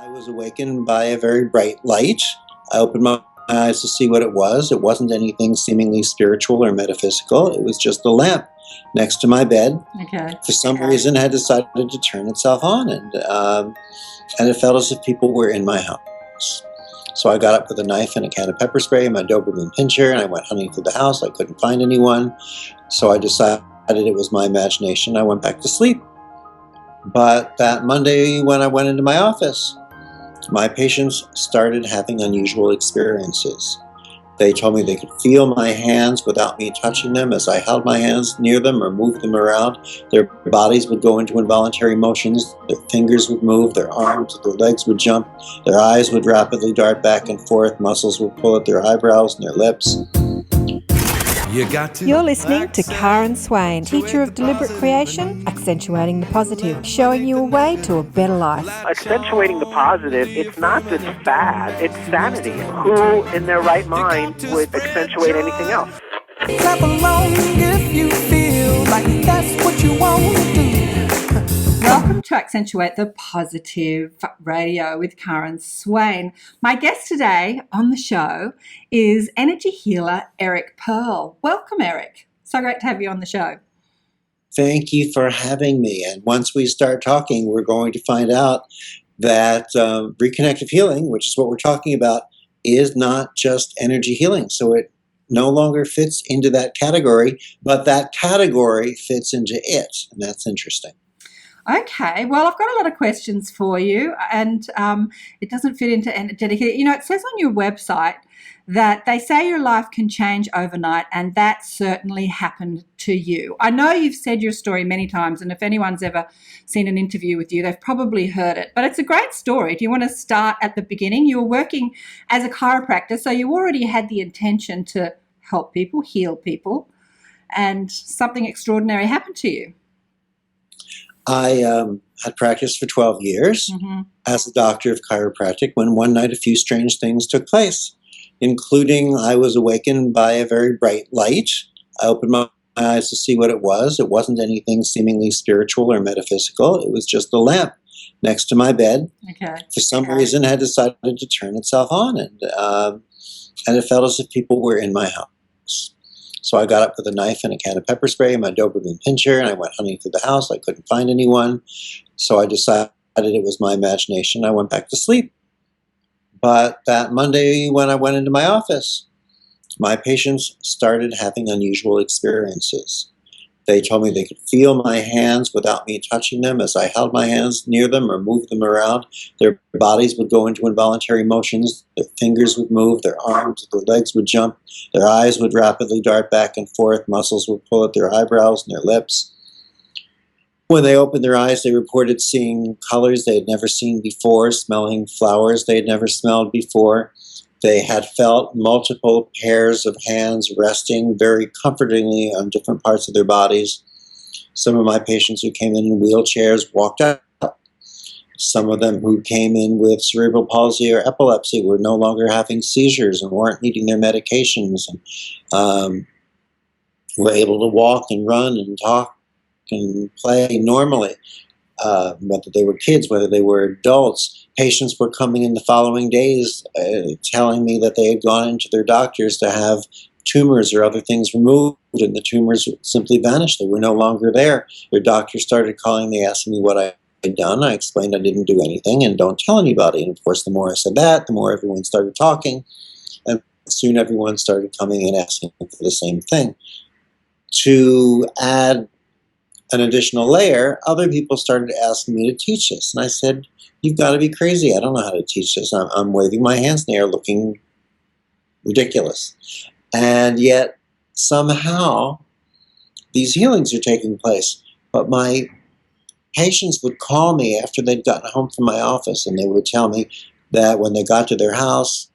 I was awakened by a very bright light. I opened my eyes to see what it was. It wasn't anything seemingly spiritual or metaphysical. It was just a lamp next to my bed. Okay. For some reason, had decided to turn itself on, and it felt as if people were in my house. So I got up with a knife and a can of pepper spray and my Doberman Pinscher, and I went hunting through the house. I couldn't find anyone, so I decided it was my imagination. I went back to sleep. But that Monday, when I went into my office, my patients started having unusual experiences. They told me they could feel my hands without me touching them as I held my hands near them or moved them around. Their bodies would go into involuntary motions. Their fingers would move, their arms, their legs would jump. Their eyes would rapidly dart back and forth. Muscles would pull at their eyebrows and their lips. You're listening to KAren Swain, teacher of Deliberate Creation, accentuating the positive, showing you a way to a better life. Accentuating the positive, it's not just fad, it's sanity. Who in their right mind would accentuate anything else? Clap along if you feel like that's what you want to do. Welcome to Accentuate the Positive Radio with KAren Swain. My guest today on the show is energy healer Eric Pearl. Welcome, Eric. So great to have you on the show. Thank you for having me. And once we start talking, we're going to find out that Reconnective Healing, which is what we're talking about, is not just energy healing. So it no longer fits into that category, but that category fits into it. And that's interesting. Okay, well, I've got a lot of questions for you, and it doesn't fit into energetic. You know, it says on your website that they say your life can change overnight, and that certainly happened to you. I know you've said your story many times, and if anyone's ever seen an interview with you, they've probably heard it. But it's a great story. Do you want to start at the beginning? You were working as a chiropractor, so you already had the intention to help people, heal people, and something extraordinary happened to you. I had practiced for 12 years as a doctor of chiropractic when one night a few strange things took place, including I was awakened by a very bright light. I opened my eyes to see what it was. It wasn't anything seemingly spiritual or metaphysical. It was just a lamp next to my bed. Okay. For some reason, had decided to turn itself on, and it felt as if people were in my house. So I got up with a knife and a can of pepper spray and my Doberman Pinscher, and I went hunting through the house. I couldn't find anyone, so I decided it was my imagination. I went back to sleep. But that Monday, when I went into my office, my patients started having unusual experiences. They told me they could feel my hands without me touching them as I held my hands near them or moved them around. Their bodies would go into involuntary motions. Their fingers would move, their arms, their legs would jump. Their eyes would rapidly dart back and forth. Muscles would pull at their eyebrows and their lips. When they opened their eyes, they reported seeing colors they had never seen before, smelling flowers they had never smelled before. They had felt multiple pairs of hands resting very comfortingly on different parts of their bodies. Some of my patients who came in wheelchairs walked out. Some of them who came in with cerebral palsy or epilepsy were no longer having seizures and weren't needing their medications, and were able to walk and run and talk and play normally. Whether they were kids, whether they were adults. Patients were coming in the following days telling me that they had gone into their doctors to have tumors or other things removed, and the tumors simply vanished. They were no longer there. Their doctors started calling me, asking me what I had done. I explained I didn't do anything and don't tell anybody. And of course, the more I said that, the more everyone started talking, and soon everyone started coming and asking for the same thing. To add an additional layer, other people started asking me to teach this. And I said, you've got to be crazy. I don't know how to teach this. I'm waving my hands in the air looking ridiculous. And yet, somehow, these healings are taking place. But my patients would call me after they'd gotten home from my office, and they would tell me that when they got to their house,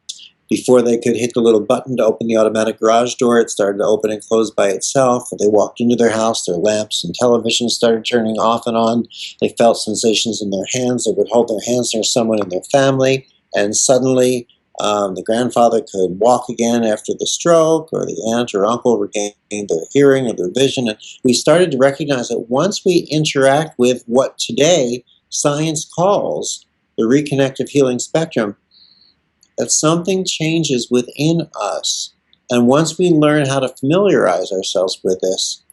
before they could hit the little button to open the automatic garage door, it started to open and close by itself. They walked into their house, their lamps and televisions started turning off and on. They felt sensations in their hands. They would hold their hands near someone in their family, and suddenly the grandfather could walk again after the stroke, or the aunt or uncle regained their hearing or their vision. And we started to recognize that once we interact with what today science calls the Reconnective Healing spectrum, that something changes within us. And once we learn how to familiarize ourselves with this,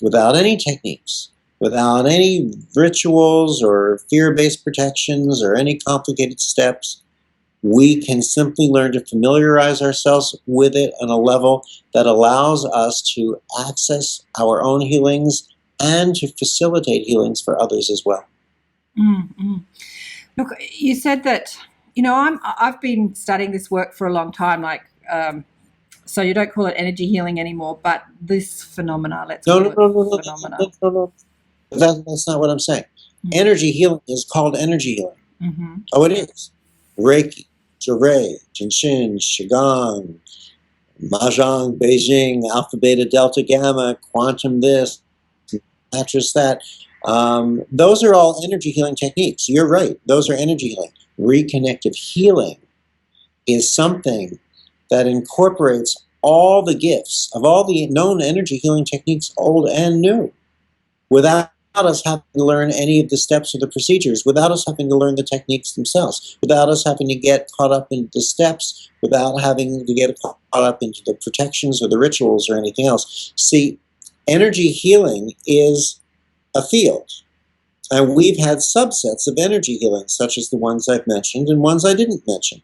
without any techniques, without any rituals or fear-based protections or any complicated steps, we can simply learn to familiarize ourselves with it on a level that allows us to access our own healings and to facilitate healings for others as well. Mm-hmm. Look, you said that, I've been studying this work for a long time, so you don't call it energy healing anymore, but this phenomena, let's call it phenomena. No. That's not what I'm saying. Mm-hmm. Energy healing is called energy healing. Mm-hmm. Oh, it is. Reiki, Jiray, Jinshin, Qigong, Mahjong, Beijing, Alpha, Beta, Delta, Gamma, Quantum this, Mattress that. Those are all energy healing techniques. You're right. Those are energy healing. Reconnective healing is something that incorporates all the gifts of all the known energy healing techniques, old and new, without us having to learn any of the steps or the procedures, without us having to learn the techniques themselves, without us having to get caught up in the steps, without having to get caught up into the protections or the rituals or anything else. See, energy healing is a field. And we've had subsets of energy healing, such as the ones I've mentioned and ones I didn't mention.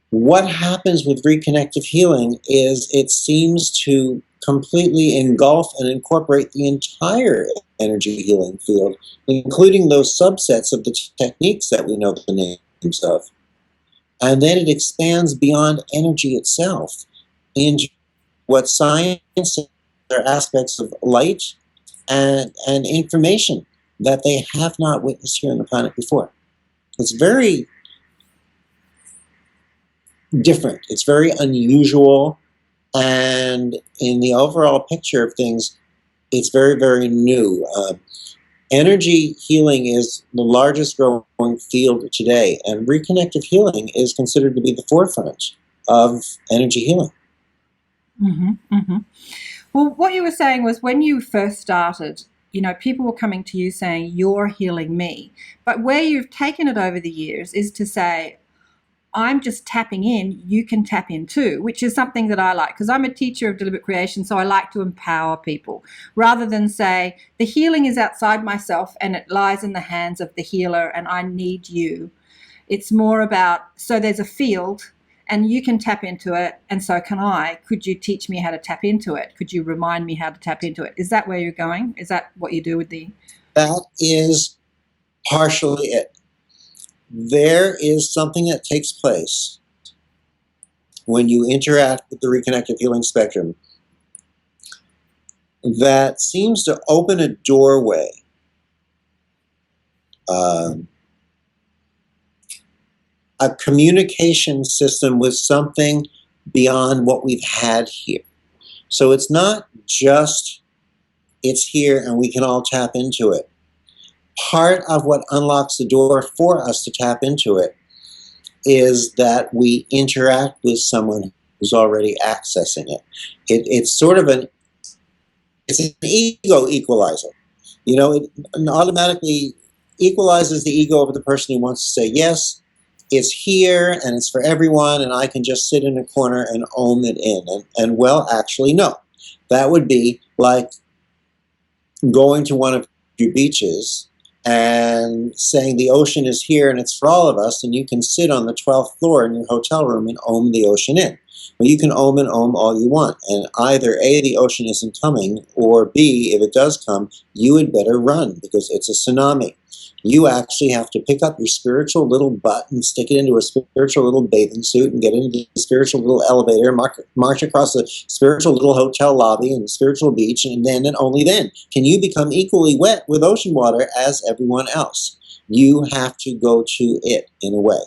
What happens with reconnective healing is it seems to completely engulf and incorporate the entire energy healing field, including those subsets of the techniques that we know the names of. And then it expands beyond energy itself into what science are aspects of light and information that they have not witnessed here on the planet before. It's very different. It's very unusual. And in the overall picture of things, it's very, very new. Energy healing is the largest growing field today, and reconnective healing is considered to be the forefront of energy healing. Mm-hmm, mm-hmm. Well, what you were saying was when you first started, people were coming to you saying, you're healing me. But where you've taken it over the years is to say, I'm just tapping in, you can tap in too, which is something that I like because I'm a teacher of deliberate creation, so I like to empower people rather than say the healing is outside myself and it lies in the hands of the healer and I need you. It's more about, so there's a field and you can tap into it and so can I. Could you teach me how to tap into it? Could you remind me how to tap into it? Is that where you're going? Is that what you do with the... That is partially it. There is something that takes place when you interact with the reconnective healing spectrum that seems to open a doorway, a communication system with something beyond what we've had here. So it's not just it's here and we can all tap into it. Part of what unlocks the door for us to tap into it is that we interact with someone who's already accessing it. It's sort of an ego equalizer. It automatically equalizes the ego of the person who wants to say, yes, it's here and it's for everyone and I can just sit in a corner and own it in. And well, actually, no. That would be like going to one of your beaches and saying the ocean is here and it's for all of us and you can sit on the 12th floor in your hotel room and ohm the ocean in. Well, you can ohm and ohm all you want, and either A, the ocean isn't coming, or B, if it does come, you had better run because it's a tsunami. You actually have to pick up your spiritual little butt and stick it into a spiritual little bathing suit and get into the spiritual little elevator, march across the spiritual little hotel lobby and the spiritual beach, and then and only then can you become equally wet with ocean water as everyone else. You have to go to it in a way.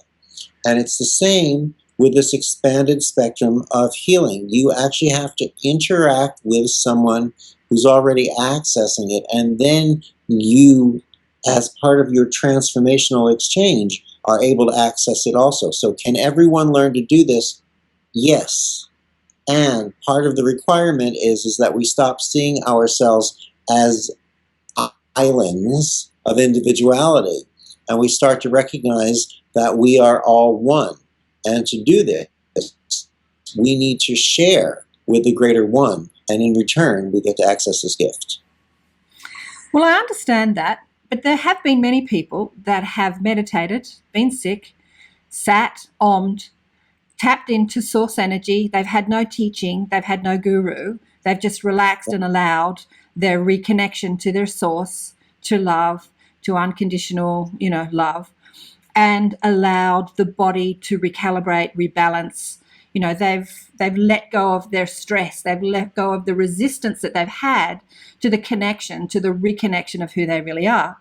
And it's the same with this expanded spectrum of healing. You actually have to interact with someone who's already accessing it, and then you, as part of your transformational exchange, are able to access it also. So can everyone learn to do this? Yes. And part of the requirement is that we stop seeing ourselves as islands of individuality and we start to recognize that we are all one. And to do this, we need to share with the greater one, and in return, we get to access this gift. Well, I understand that, but there have been many people that have meditated, been sick, sat, ommed, tapped into source energy. They've had no teaching. They've had no guru. They've just relaxed and allowed their reconnection to their source, to love, to unconditional, love, and allowed the body to recalibrate, rebalance. They've let go of their stress. They've let go of the resistance that they've had to the connection, to the reconnection of who they really are.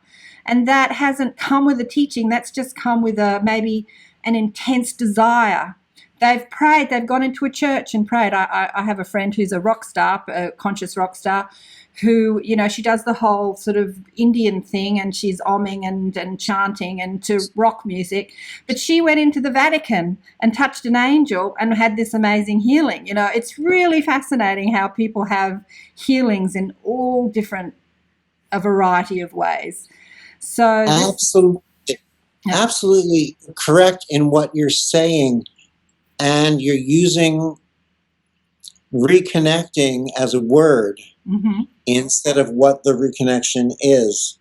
And that hasn't come with a teaching. That's just come with maybe an intense desire. They've prayed. They've gone into a church and prayed. I have a friend who's a rock star, a conscious rock star, who, she does the whole sort of Indian thing, and she's omming and chanting and to rock music. But she went into the Vatican and touched an angel and had this amazing healing. It's really fascinating how people have healings in all different, a variety of ways. So absolutely correct in what you're saying. And you're using reconnecting as a word instead of what the reconnection is,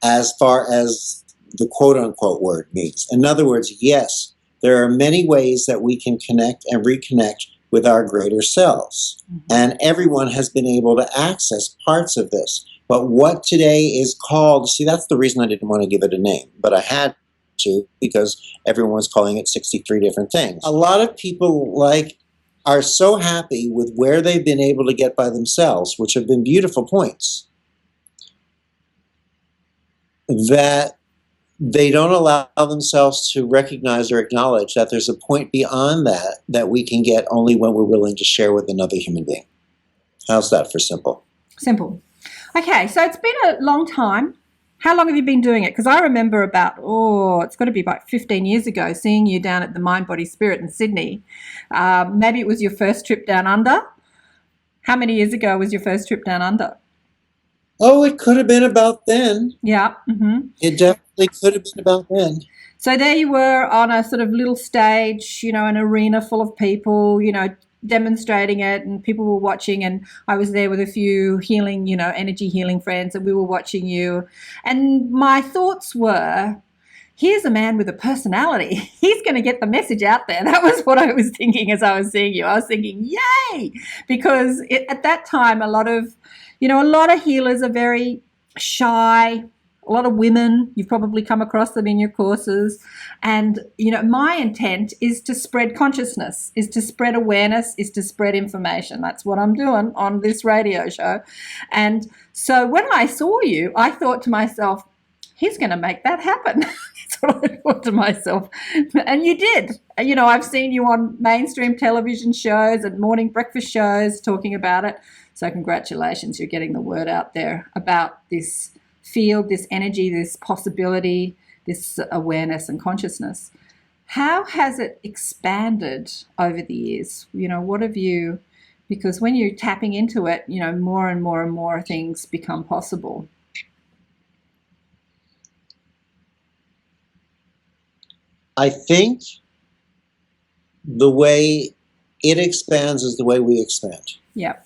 as far as the quote-unquote word means. In other words, yes, there are many ways that we can connect and reconnect with our greater selves. And everyone has been able to access parts of this. But what today is called, see, that's the reason I didn't want to give it a name, but I had to, because everyone was calling it 63 different things. A lot of people are so happy with where they've been able to get by themselves, which have been beautiful points, that they don't allow themselves to recognize or acknowledge that there's a point beyond that we can get only when we're willing to share with another human being. How's that for simple? Simple. Okay, so it's been a long time. How long have you been doing it? Because I remember it's got to be about 15 years ago, seeing you down at the Mind, Body, Spirit in Sydney. Maybe it was your first trip down under. How many years ago was your first trip down under? Oh, it could have been about then. Yeah. It definitely could have been about then. So there you were on a sort of little stage, an arena full of people, demonstrating it, and people were watching, and I was there with a few healing, energy healing friends, and we were watching you. And my thoughts were, here's a man with a personality. He's going to get the message out there. That was what I was thinking as I was seeing you. I was thinking, yay! Because at that time, a lot of healers are very shy. A lot of women, you've probably come across them in your courses. And, my intent is to spread consciousness, is to spread awareness, is to spread information. That's what I'm doing on this radio show. And so when I saw you, I thought to myself, he's going to make that happen. That's what I thought to myself. And you did. I've seen you on mainstream television shows and morning breakfast shows talking about it. So congratulations, you're getting the word out there about this field, this energy, this possibility, this awareness and consciousness. How has it expanded over the years? What have you, because when you're tapping into it, more and more and more things become possible. I think the way it expands is the way we expand. Yep.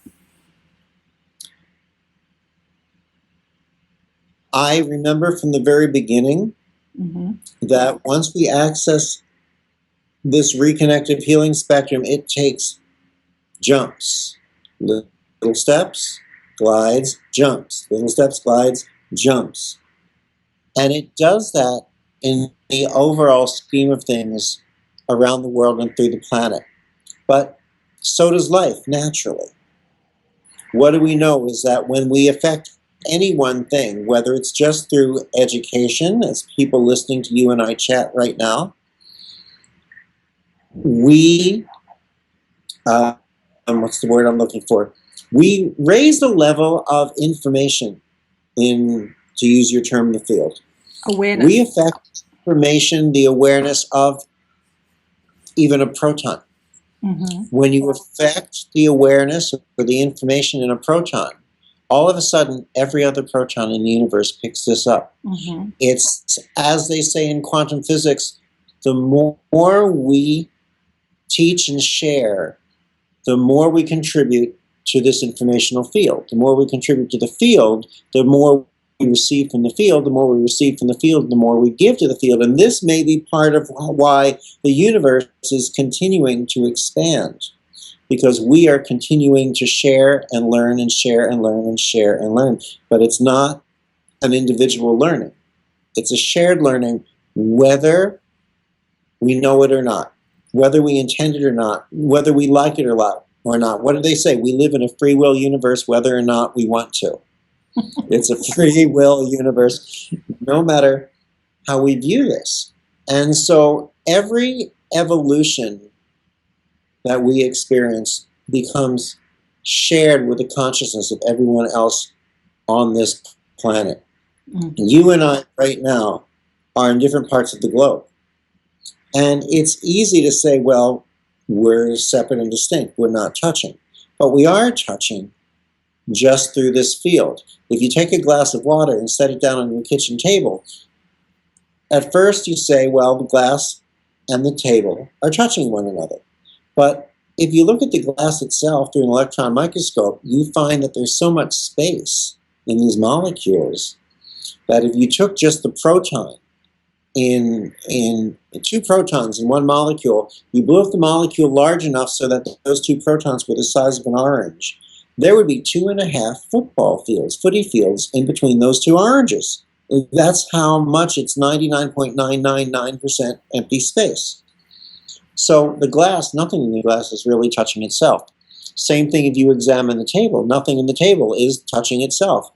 I remember from the very beginning that once we access this reconnective healing spectrum, it takes jumps, little steps, glides, jumps, little steps, glides, jumps. And it does that in the overall scheme of things around the world and through the planet. But so does life, naturally. What do we know is that when we affect any one thing, whether it's just through education, as people listening to you and I chat right now, we, what's the word I'm looking for? We raise the level of information in, to use your term, the field. Awareness. We affect information, the awareness of even a proton. When you affect the awareness or the information in a proton, all of a sudden, every other proton in the universe picks this up. Mm-hmm. It's, as they say in quantum physics, the more we teach and share, the more we contribute to this informational field. The more we contribute to the field, the more we receive from the field, the more we receive from the field, the more we give to the field. And this may be part of why the universe is continuing to expand, because we are continuing to share and learn and share and learn and share and learn. But it's not an individual learning. It's a shared learning, whether we know it or not, whether we intend it or not, whether we like it or not. What do they say? We live in a free will universe whether or not we want to. It's a free will universe, no matter how we view this. And so every evolution that we experience becomes shared with the consciousness of everyone else on this planet. Mm-hmm. You and I right now are in different parts of the globe. And it's easy to say, well, we're separate and distinct. We're not touching. But we are touching just through this field. If you take a glass of water and set it down on your kitchen table, at first you say, well, the glass and the table are touching one another. But if you look at the glass itself through an electron microscope, you find that there's so much space in these molecules that if you took just the proton in two protons in one molecule, you blew up the molecule large enough so that those two protons were the size of an orange, there would be 2.5 football fields, footy fields, in between those two oranges. That's how much it's 99.999% empty space. So the glass, nothing in the glass is really touching itself. Same thing if you examine the table. Nothing in the table is touching itself.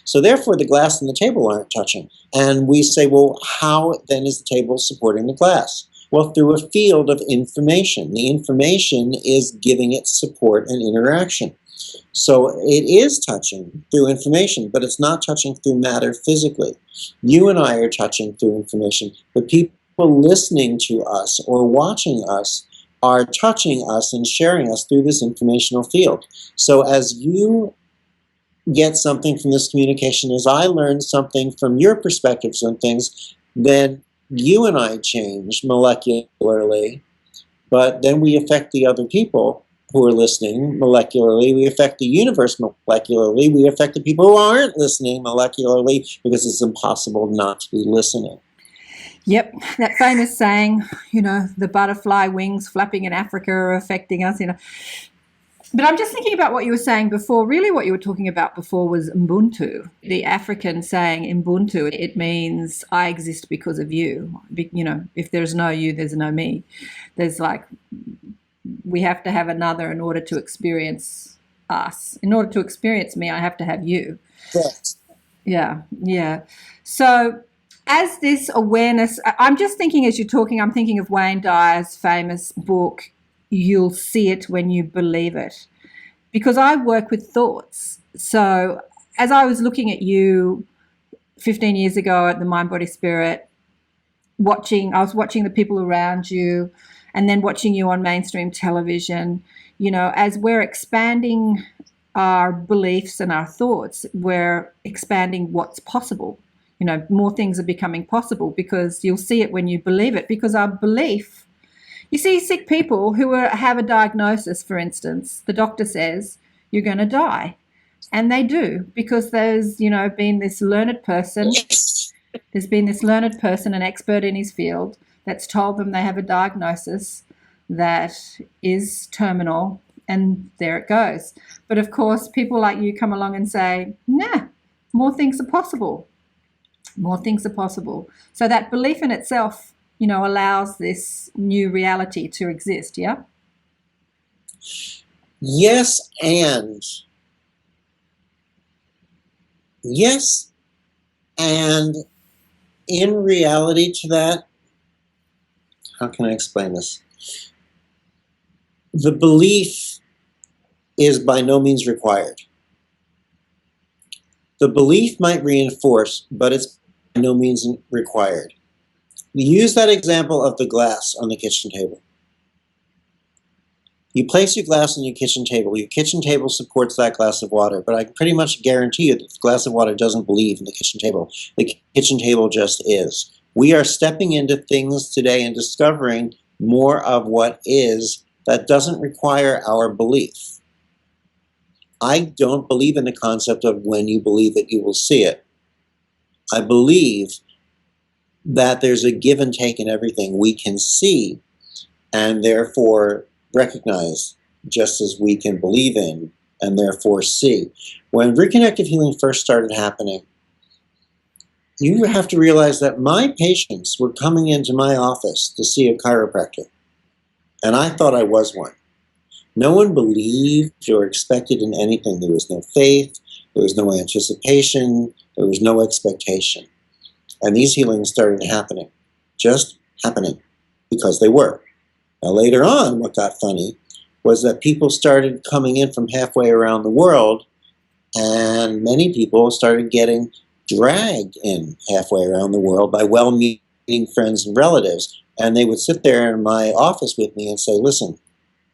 So therefore, the glass and the table aren't touching. And we say, well, how then is the table supporting the glass? Well, through a field of information. The information is giving it support and interaction. So it is touching through information, but it's not touching through matter physically. You and I are touching through information, but people listening to us or watching us are touching us and sharing us through this informational field. So as you get something from this communication, as I learn something from your perspectives on things, then you and I change molecularly, but then we affect the other people who are listening molecularly. We affect the universe molecularly. We affect the people who aren't listening molecularly, because it's impossible not to be listening. Yep, that famous saying, the butterfly wings flapping in Africa are affecting us, But I'm just thinking about what you were saying before. Really what you were talking about before was Ubuntu. The African saying Ubuntu, it means I exist because of you. If there's no you, there's no me. There's we have to have another in order to experience us. In order to experience me, I have to have you. Yes. Yeah. So as this awareness, I'm just thinking as you're talking, I'm thinking of Wayne Dyer's famous book, You'll See It When You Believe It, because I work with thoughts. So as I was looking at you 15 years ago at the Mind, Body, Spirit, I was watching the people around you and then watching you on mainstream television, as we're expanding our beliefs and our thoughts, we're expanding what's possible. More things are becoming possible because you'll see it when you believe it, because our belief, you see sick people who have a diagnosis, for instance, the doctor says, you're going to die. And they do, because there's, been this learned person, an expert in his field, that's told them they have a diagnosis that is terminal, and there it goes. But of course, people like you come along and say, nah, more things are possible. More things are possible. So that belief in itself, allows this new reality to exist, yeah? Yes, and in reality to that, how can I explain this? The belief is by no means required. The belief might reinforce, but it's by no means required. Use that example of the glass on the kitchen table. You place your glass on your kitchen table. Your kitchen table supports that glass of water, but I can pretty much guarantee you that the glass of water doesn't believe in the kitchen table. The kitchen table just is. We are stepping into things today and discovering more of what is that doesn't require our belief. I don't believe in the concept of when you believe it, you will see it. I believe that there's a give and take in everything we can see and therefore recognize, just as we can believe in and therefore see. When Reconnective Healing first started happening, you have to realize that my patients were coming into my office to see a chiropractor, and I thought I was one. No one believed or expected in anything. There was no faith, there was no anticipation, there was no expectation. And these healings started happening, just happening, because they were. Now later on, what got funny was that people started coming in from halfway around the world, and many people started getting dragged in halfway around the world by well-meaning friends and relatives. And they would sit there in my office with me and say, listen,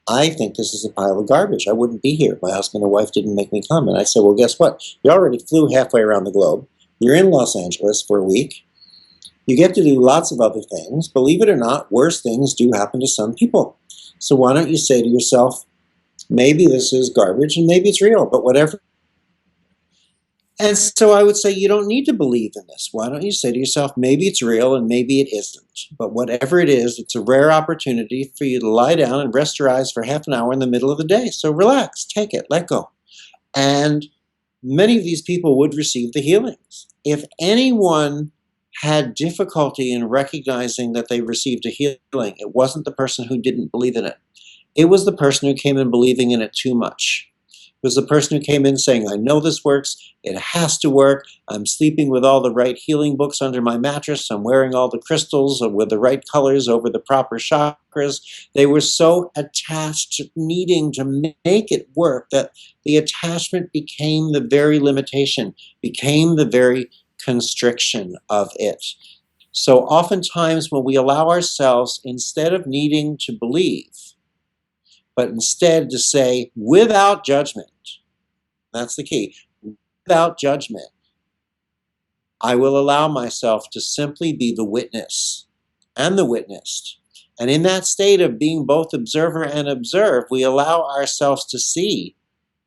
I think this is a pile of garbage. I wouldn't be here if my husband or wife didn't make me come. And I said, well, guess what? You already flew halfway around the globe. You're in Los Angeles for a week. You get to do lots of other things. Believe it or not, worse things do happen to some people. So why don't you say to yourself, maybe this is garbage and maybe it's real, but whatever. And so I would say you don't need to believe in this. Why don't you say to yourself, maybe it's real and maybe it isn't. But whatever it is, it's a rare opportunity for you to lie down and rest your eyes for half an hour in the middle of the day. So relax, take it, let go. And many of these people would receive the healings. If anyone had difficulty in recognizing that they received a healing, it wasn't the person who didn't believe in it. It was the person who came in believing in it too much. It was the person who came in saying, I know this works, it has to work, I'm sleeping with all the right healing books under my mattress, I'm wearing all the crystals with the right colors over the proper chakras. They were so attached to needing to make it work that the attachment became the very limitation, became the very constriction of it. So oftentimes when we allow ourselves, instead of needing to believe, but instead to say, without judgment, that's the key, without judgment, I will allow myself to simply be the witness and the witnessed. And in that state of being both observer and observed, we allow ourselves to see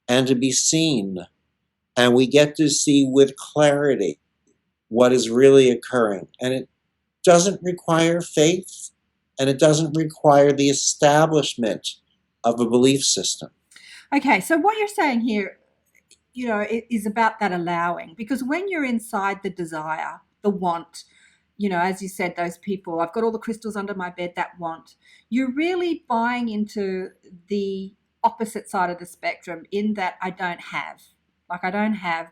and to be seen. And we get to see with clarity what is really occurring. And it doesn't require faith, and it doesn't require the establishment of a belief system. Okay, so what you're saying here, is about that allowing, because when you're inside the desire, the want, as you said, those people, I've got all the crystals under my bed, that want, you're really buying into the opposite side of the spectrum in that I don't have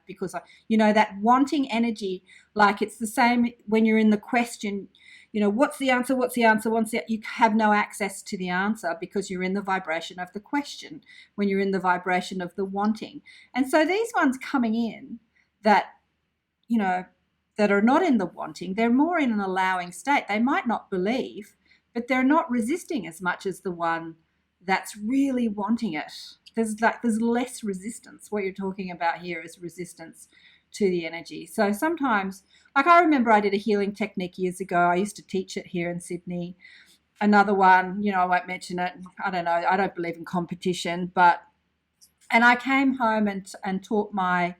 because, that wanting energy, like it's the same when you're in the question, what's the answer? You have no access to the answer because you're in the vibration of the question when you're in the vibration of the wanting. And so these ones coming in that, that are not in the wanting, they're more in an allowing state. They might not believe, but they're not resisting as much as the one that's really wanting it. There's less resistance. What you're talking about here is resistance to the energy. So sometimes, like I remember I did a healing technique years ago. I used to teach it here in Sydney. Another one, I won't mention it. I don't know. I don't believe in competition, and I came home and taught my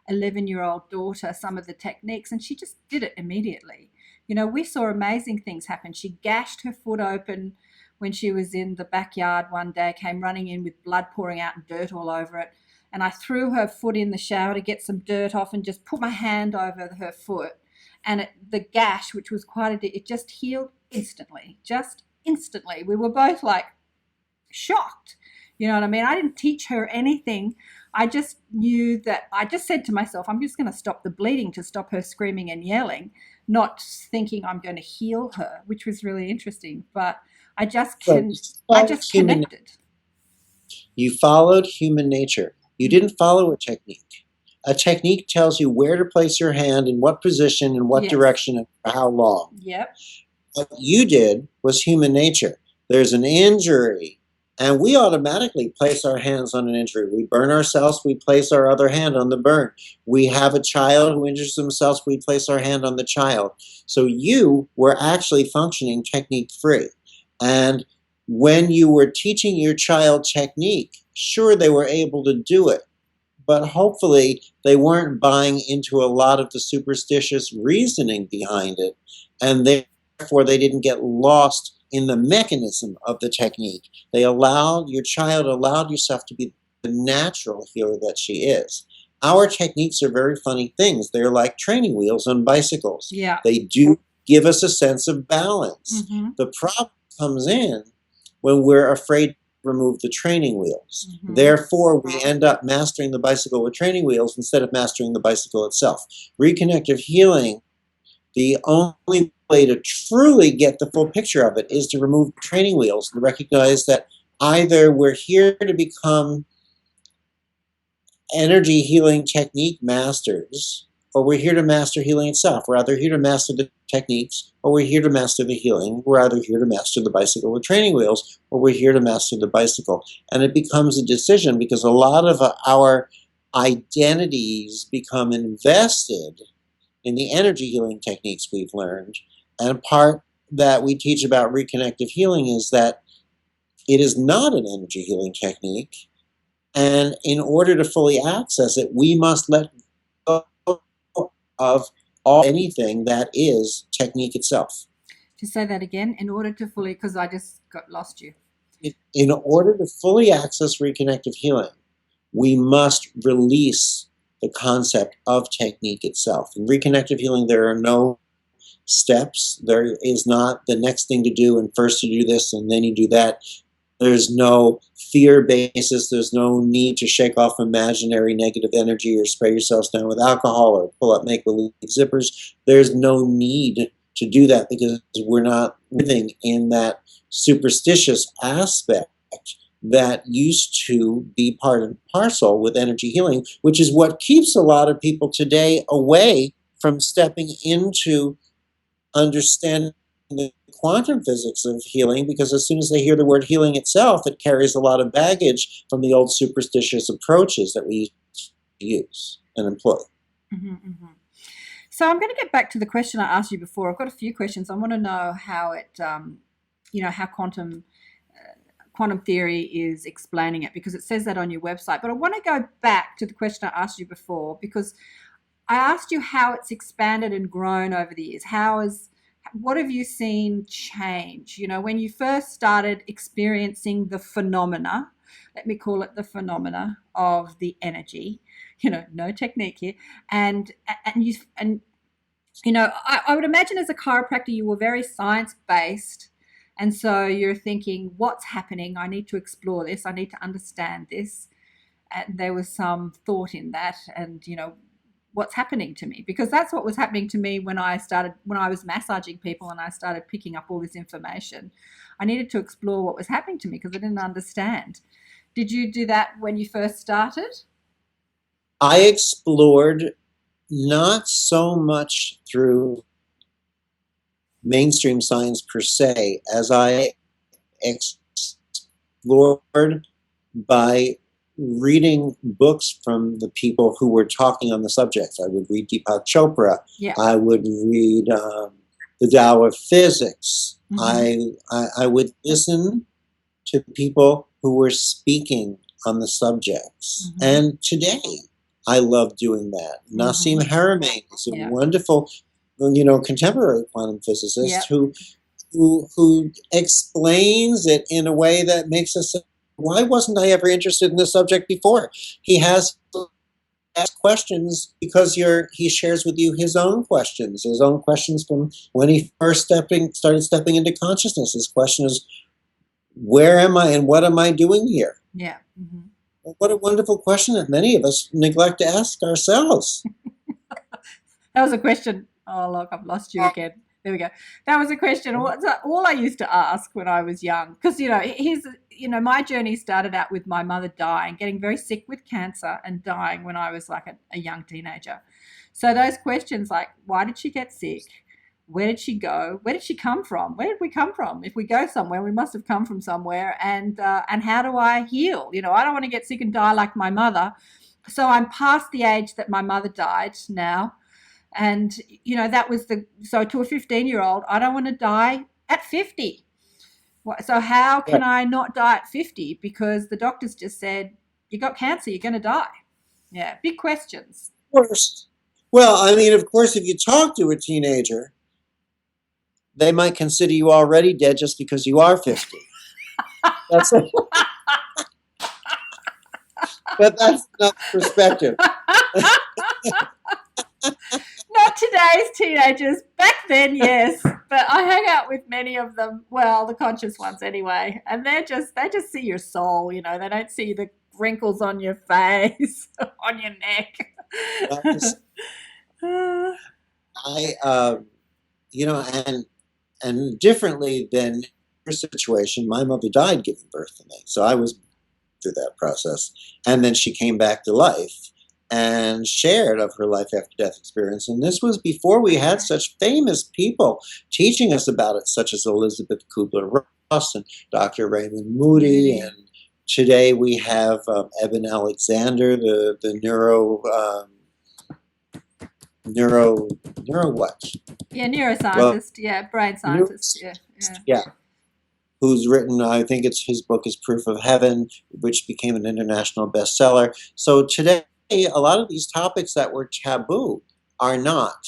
11-year-old daughter some of the techniques, and she just did it immediately. We saw amazing things happen. She gashed her foot open when she was in the backyard one day, came running in with blood pouring out and dirt all over it. And I threw her foot in the shower to get some dirt off and just put my hand over her foot. And the gash, which was it just healed instantly, We were both like shocked. You know what I mean? I didn't teach her anything. I just knew that I just said to myself, I'm just going to stop the bleeding to stop her screaming and yelling, not thinking I'm going to heal her, which was really interesting. But I just connected. You followed human nature. You didn't follow a technique. A technique tells you where to place your hand, in what position, in what direction, and for how long. Yep. What you did was human nature. There's an injury, And we automatically place our hands on an injury. We burn ourselves, we place our other hand on the burn. We have a child who injures themselves, we place our hand on the child. So you were actually functioning technique free. And when you were teaching your child technique, sure, they were able to do it, but hopefully they weren't buying into a lot of the superstitious reasoning behind it, and therefore they didn't get lost in the mechanism of the technique. Your child allowed yourself to be the natural healer that she is. Our techniques are very funny things. They're like training wheels on bicycles. Yeah. They do give us a sense of balance. Mm-hmm. The problem comes in when we're afraid to remove the training wheels. Mm-hmm. Therefore, we end up mastering the bicycle with training wheels instead of mastering the bicycle itself. Reconnective healing, the only way to truly get the full picture of it is to remove training wheels and recognize that either we're here to become energy healing technique masters, or we're here to master healing itself. We're either here to master the techniques, or we're here to master the healing. We're either here to master the bicycle with training wheels, or we're here to master the bicycle. And it becomes a decision because a lot of our identities become invested in the energy healing techniques we've learned. And part that we teach about reconnective healing is that it is not an energy healing technique. And in order to fully access it, we must let go of anything that is technique itself. To say that again, in order to fully, because I just got lost you. In order to fully access reconnective healing, we must release the concept of technique itself. In reconnective healing, there are no steps. There is not the next thing to do, and first you do this and then you do that. There's no fear basis. There's no need to shake off imaginary negative energy or spray yourselves down with alcohol or pull up make-believe zippers. There's no need to do that because we're not living in that superstitious aspect that used to be part and parcel with energy healing, which is what keeps a lot of people today away from stepping into understanding the quantum physics of healing, because as soon as they hear the word healing itself, it carries a lot of baggage from the old superstitious approaches that we use and employ. Mm-hmm, mm-hmm. So I'm going to get back to the question I asked you before. I've got a few questions. I want to know how it, how quantum theory is explaining it, because it says that on your website. But I want to go back to the question I asked you before, because I asked you how it's expanded and grown over the years. What have you seen change? You know, when you first started experiencing the phenomena, let me call it the phenomena of the energy, no technique here. And I would imagine as a chiropractor, you were very science-based. And so you're thinking, what's happening? I need to explore this. I need to understand this. And there was some thought in that. And, what's happening to me? Because that's what was happening to me when I was massaging people and I started picking up all this information. I needed to explore what was happening to me because I didn't understand. Did you do that when you first started? I explored not so much through mainstream science per se, as I explored by reading books from the people who were talking on the subjects. I would read Deepak Chopra. Yeah. I would read the Tao of Physics. Mm-hmm. I would listen to people who were speaking on the subjects. Mm-hmm. And today, I love doing that. Mm-hmm. Nassim Haramein is a wonderful, contemporary quantum physicist who explains it in a way that makes us say, why wasn't I ever interested in this subject before? He has asked questions because he shares with you his own questions from when he first started stepping into consciousness. His question is, where am I and what am I doing here? Yeah. Mm-hmm. What a wonderful question that many of us neglect to ask ourselves. That was a question. Oh, look, I've lost you again. There we go. That was a question. All I used to ask when I was young, because, my journey started out with my mother dying, getting very sick with cancer and dying when I was like a young teenager. So those questions like, why did she get sick? where did she go? Where did she come from? Where did we come from? If we go somewhere, we must have come from somewhere. And how do I heal? You know, I don't want to get sick and die like my mother. So I'm past the age that my mother died now. And, you know, that was so to a 15-year-old, I don't want to die at 50. So how can I not die at 50? Because the doctors just said, you got cancer, you're going to die. Yeah, big questions. Of course. Well, I mean, of course, if you talk to a teenager, they might consider you already dead just because you are 50. That's it. But that's not perspective. Not today's teenagers. Back then, yes. But I hang out with many of them. Well, the conscious ones anyway. And they just see your soul, you know. They don't see the wrinkles on your face, on your neck. You know, and differently than her situation, my mother died giving birth to me. So I was through that process. And then she came back to life and shared of her life after death experience. And this was before we had such famous people teaching us about it, such as Elizabeth Kubler-Ross and Dr. Raymond Moody. And today we have Eben Alexander, the neuro what? Yeah, neuroscientist. Yeah, brain scientist. Yeah. Who's written, I think his book is Proof of Heaven, which became an international bestseller. So today, a lot of these topics that were taboo are not.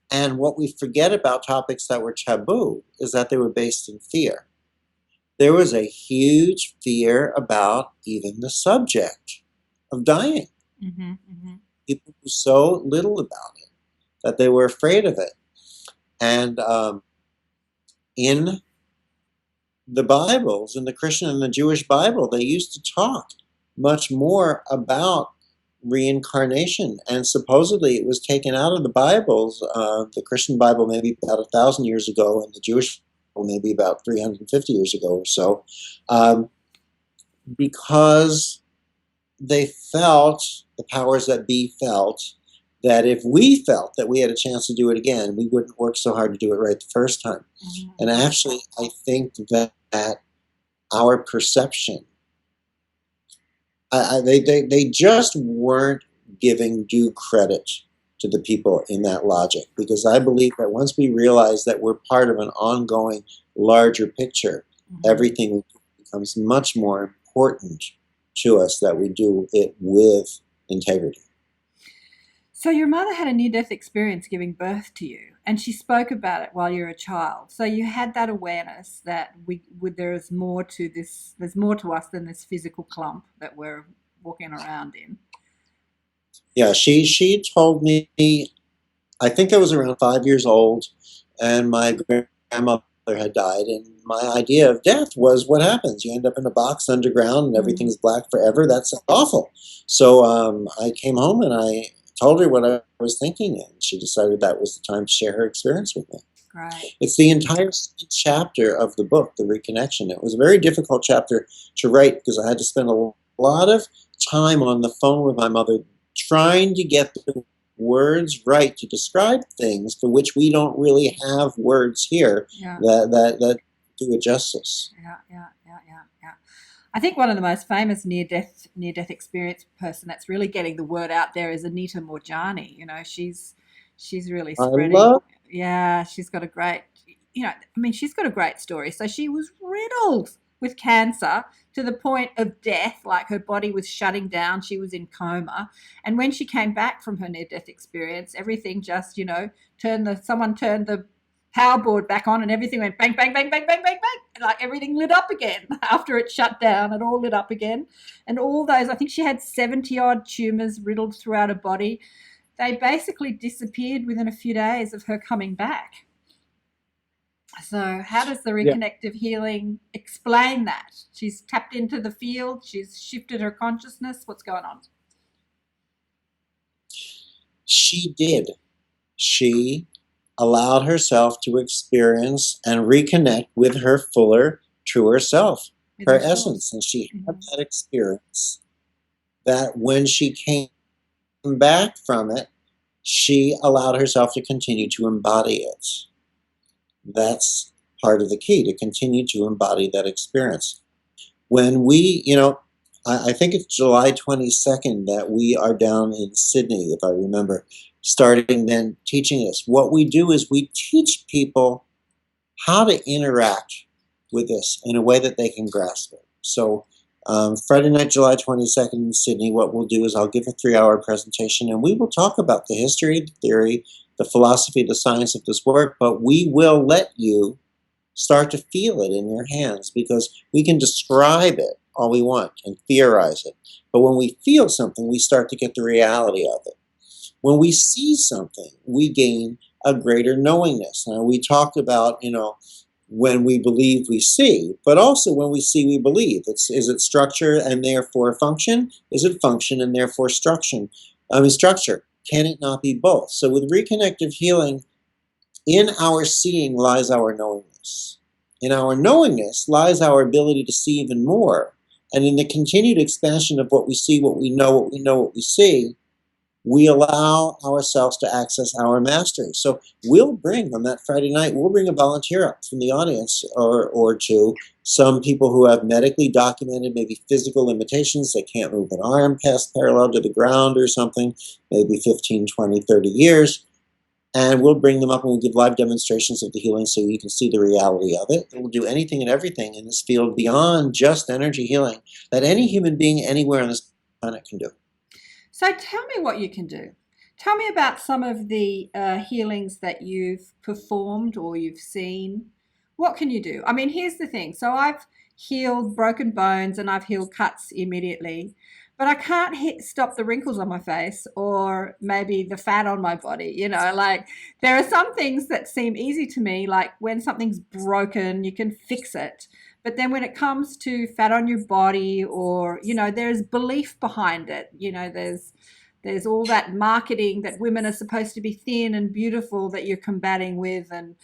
And what we forget about topics that were taboo is that they were based in fear. There was a huge fear about even the subject of dying. People knew so little about it that they were afraid of it. And in the Bibles, in the Christian and the Jewish Bible, they used to talk much more about reincarnation, and supposedly it was taken out of the Bibles, the Christian Bible maybe about 1,000 years ago, and the Jewish Bible maybe about 350 years ago or so, because they felt, the powers that be felt, that if we felt that we had a chance to do it again, we wouldn't work so hard to do it right the first time. And actually, I think that our perception, they just weren't giving due credit to the people in that logic, because I believe that once we realize that we're part of an ongoing larger picture, everything becomes much more important to us, that we do it with integrity. So your mother had a near-death experience giving birth to you, and she spoke about it while you were a child. So you had that awareness that there is more to this. There's more to us than this physical clump that we're walking around in. Yeah, she told me. I think I was around 5 years old, and my grandmother had died, and my idea of death was, what happens? You end up in a box underground, and everything's black forever. That's awful. So I came home and I told her what I was thinking, and she decided that was the time to share her experience with me. Right. It's the entire chapter of the book, The Reconnection. It was a very difficult chapter to write because I had to spend a lot of time on the phone with my mother trying to get the words right to describe things for which we don't really have words here that do it justice. Yeah. I think one of the most famous near-death experience person that's really getting the word out there is Anita Moorjani. You know, she's really spreading. She's got a great, she's got a great story. So she was riddled with cancer to the point of death, like her body was shutting down. She was in coma. And when she came back from her near-death experience, everything just, someone turned the power board back on and everything went bang, bang, bang, bang, bang, bang, bang. And like everything lit up again after it shut down. It all lit up again. And all those, I think she had 70-odd tumors riddled throughout her body. They basically disappeared within a few days of her coming back. So how does the Reconnective Healing explain that? She's tapped into the field. She's shifted her consciousness. What's going on? She did. She allowed herself to experience and reconnect with her fuller, truer self, her essence. And she had that experience that when she came back from it, she allowed herself to continue to embody it. That's part of the key, to continue to embody that experience. When we, I think it's July 22nd that we are down in Sydney, if I remember, starting then teaching this. What we do is we teach people how to interact with this in a way that they can grasp it. So Friday night, July 22nd in Sydney, what we'll do is I'll give a 3-hour presentation, and we will talk about the history, the theory, the philosophy, the science of this work, but we will let you start to feel it in your hands, because we can describe it all we want and theorize it. But when we feel something, we start to get the reality of it. When we see something, we gain a greater knowingness. Now, we talked about, when we believe we see, but also when we see we believe. Is it structure and therefore function? Is it function and therefore structure? Can it not be both? So with reconnective healing, in our seeing lies our knowingness. In our knowingness lies our ability to see even more. And in the continued expansion of what we see, what we know, what we see, we allow ourselves to access our mastery. So we'll bring, on that Friday night, we'll bring a volunteer up from the audience or two, some people who have medically documented maybe physical limitations. They can't move an arm past parallel to the ground or something, maybe 15, 20, 30 years. And we'll bring them up and we'll give live demonstrations of the healing so you can see the reality of it. And we'll do anything and everything in this field beyond just energy healing that any human being anywhere on this planet can do. So tell me what you can do. Tell me about some of the healings that you've performed or you've seen. What can you do? I mean, here's the thing. So I've healed broken bones and I've healed cuts immediately, but I can't stop the wrinkles on my face or maybe the fat on my body. Like there are some things that seem easy to me, like when something's broken, you can fix it. But then when it comes to fat on your body or, there's belief behind it, there's all that marketing that women are supposed to be thin and beautiful that you're combating with. And,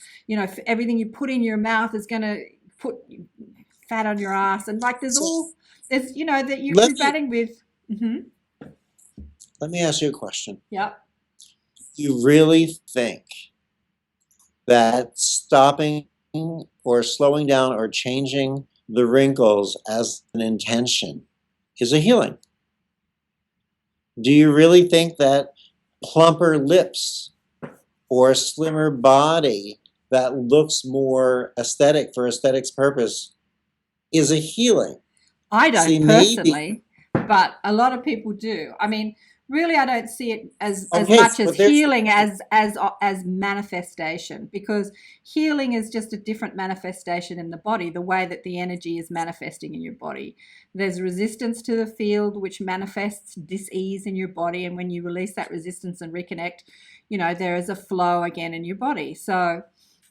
everything you put in your mouth is going to put fat on your ass. And like that you're combating with. Mm-hmm. Let me ask you a question. Yep. Do you really think that stopping or slowing down or changing the wrinkles as an intention is a healing? Do you really think that plumper lips or a slimmer body that looks more aesthetic for aesthetics purpose is a healing? I don't personally, but a lot of people do. I mean, really, I don't see it as much as healing as manifestation, because healing is just a different manifestation in the body, the way that the energy is manifesting in your body. There's resistance to the field, which manifests dis-ease in your body. And when you release that resistance and reconnect, there is a flow again in your body. So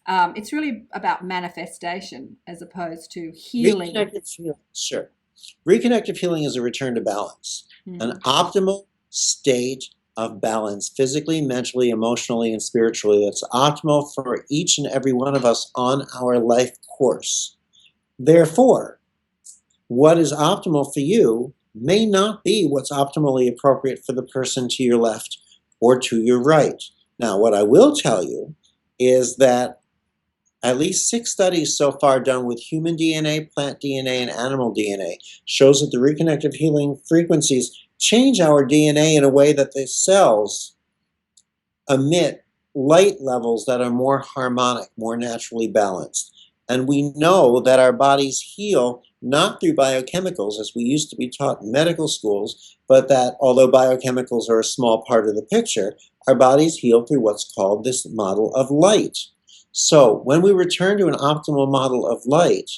it's really about manifestation as opposed to healing. Sure. Reconnective healing is a return to balance, an optimal state of balance, physically, mentally, emotionally, and spiritually, that's optimal for each and every one of us on our life course. Therefore, what is optimal for you may not be what's optimally appropriate for the person to your left or to your right. Now, what I will tell you is that at least 6 studies so far done with human DNA, plant DNA, and animal DNA shows that the reconnective healing frequencies change our DNA in a way that the cells emit light levels that are more harmonic, more naturally balanced. And we know that our bodies heal not through biochemicals, as we used to be taught in medical schools, but that although biochemicals are a small part of the picture, our bodies heal through what's called this model of light. So when we return to an optimal model of light,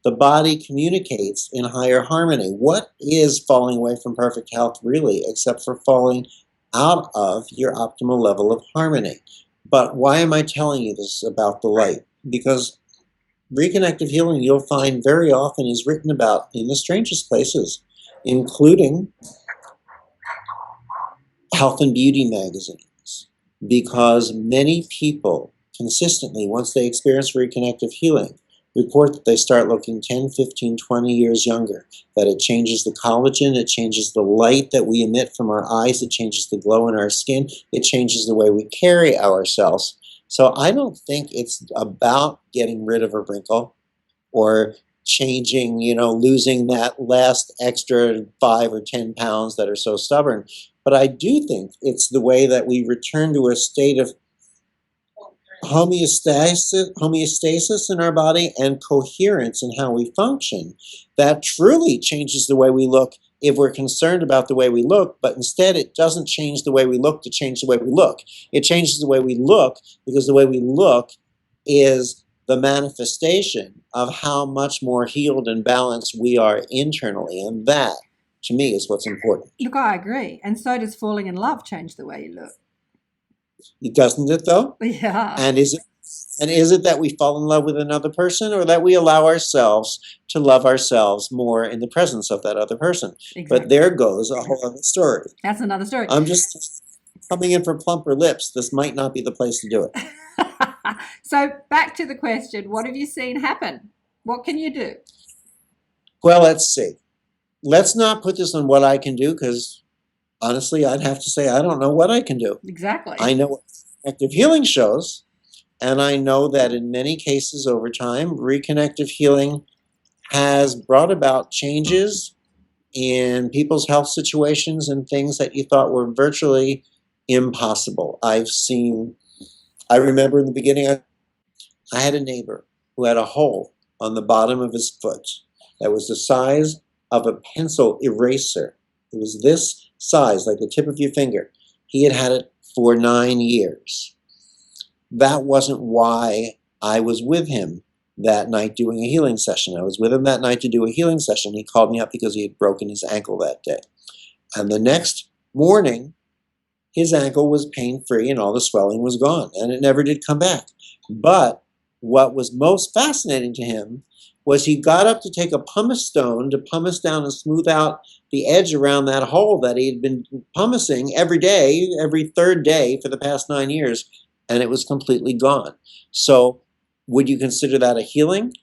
the body communicates in higher harmony. What is falling away from perfect health really, except for falling out of your optimal level of harmony? But why am I telling you this about the light? Because reconnective healing, you'll find very often is written about in the strangest places, including health and beauty magazines, because many people consistently, once they experience reconnective healing, report that they start looking 10, 15, 20 years younger, that it changes the collagen, it changes the light that we emit from our eyes, it changes the glow in our skin, it changes the way we carry ourselves. So I don't think it's about getting rid of a wrinkle or changing, losing that last extra 5 or 10 pounds that are so stubborn. But I do think it's the way that we return to a state of homeostasis in our body and coherence in how we function that truly changes the way we look if we're concerned about the way we look. But instead, it doesn't change the way we look to change the way we look. It changes the way we look because the way we look is the manifestation of how much more healed and balanced we are internally. And that, to me, is what's important. Look, I agree. And so does falling in love change the way you look. Doesn't it, though? Yeah. And is it that we fall in love with another person, or that we allow ourselves to love ourselves more in the presence of that other person? Exactly. But there goes a whole other story. That's another story. I'm just coming in for plumper lips. This might not be the place to do it. So back to the question, what have you seen happen? What can you do? Well, let's see. Let's not put this on what I can do, because honestly, I'd have to say I don't know what I can do. Exactly. I know what Reconnective Healing shows, and I know that in many cases over time, Reconnective Healing has brought about changes in people's health situations and things that you thought were virtually impossible. I remember in the beginning, I had a neighbor who had a hole on the bottom of his foot that was the size of a pencil eraser. It was this size, like the tip of your finger. He had it for 9 years. That wasn't why I was with him that night doing a healing session. I was with him that night to do a healing session. He called me up because he had broken his ankle that day. And the next morning, his ankle was pain-free and all the swelling was gone, and it never did come back. But what was most fascinating to him was he got up to take a pumice stone to pumice down and smooth out the edge around that hole that he had been pumicing every day, every third day for the past 9 years, and it was completely gone. So would you consider that a healing?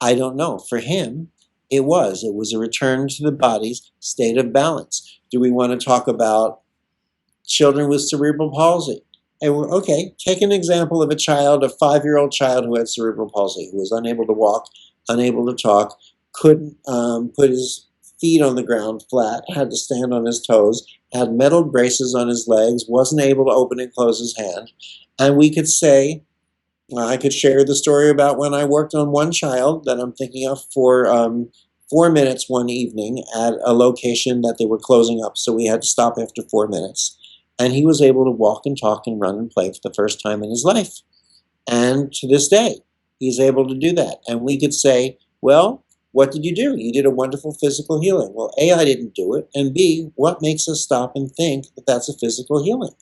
I don't know. For him, it was. It was a return to the body's state of balance. Do we want to talk about children with cerebral palsy? And okay, take an example of a 5-year-old child who had cerebral palsy, who was unable to walk, unable to talk, couldn't put his feet on the ground flat, had to stand on his toes, had metal braces on his legs, wasn't able to open and close his hand. And we could say, I could share the story about when I worked on one child that I'm thinking of for 4 minutes one evening at a location that they were closing up, so we had to stop after 4 minutes. And he was able to walk and talk and run and play for the first time in his life. And to this day, he's able to do that. And we could say, well, what did you do? You did a wonderful physical healing. Well, A, I didn't do it. And B, what makes us stop and think that that's a physical healing?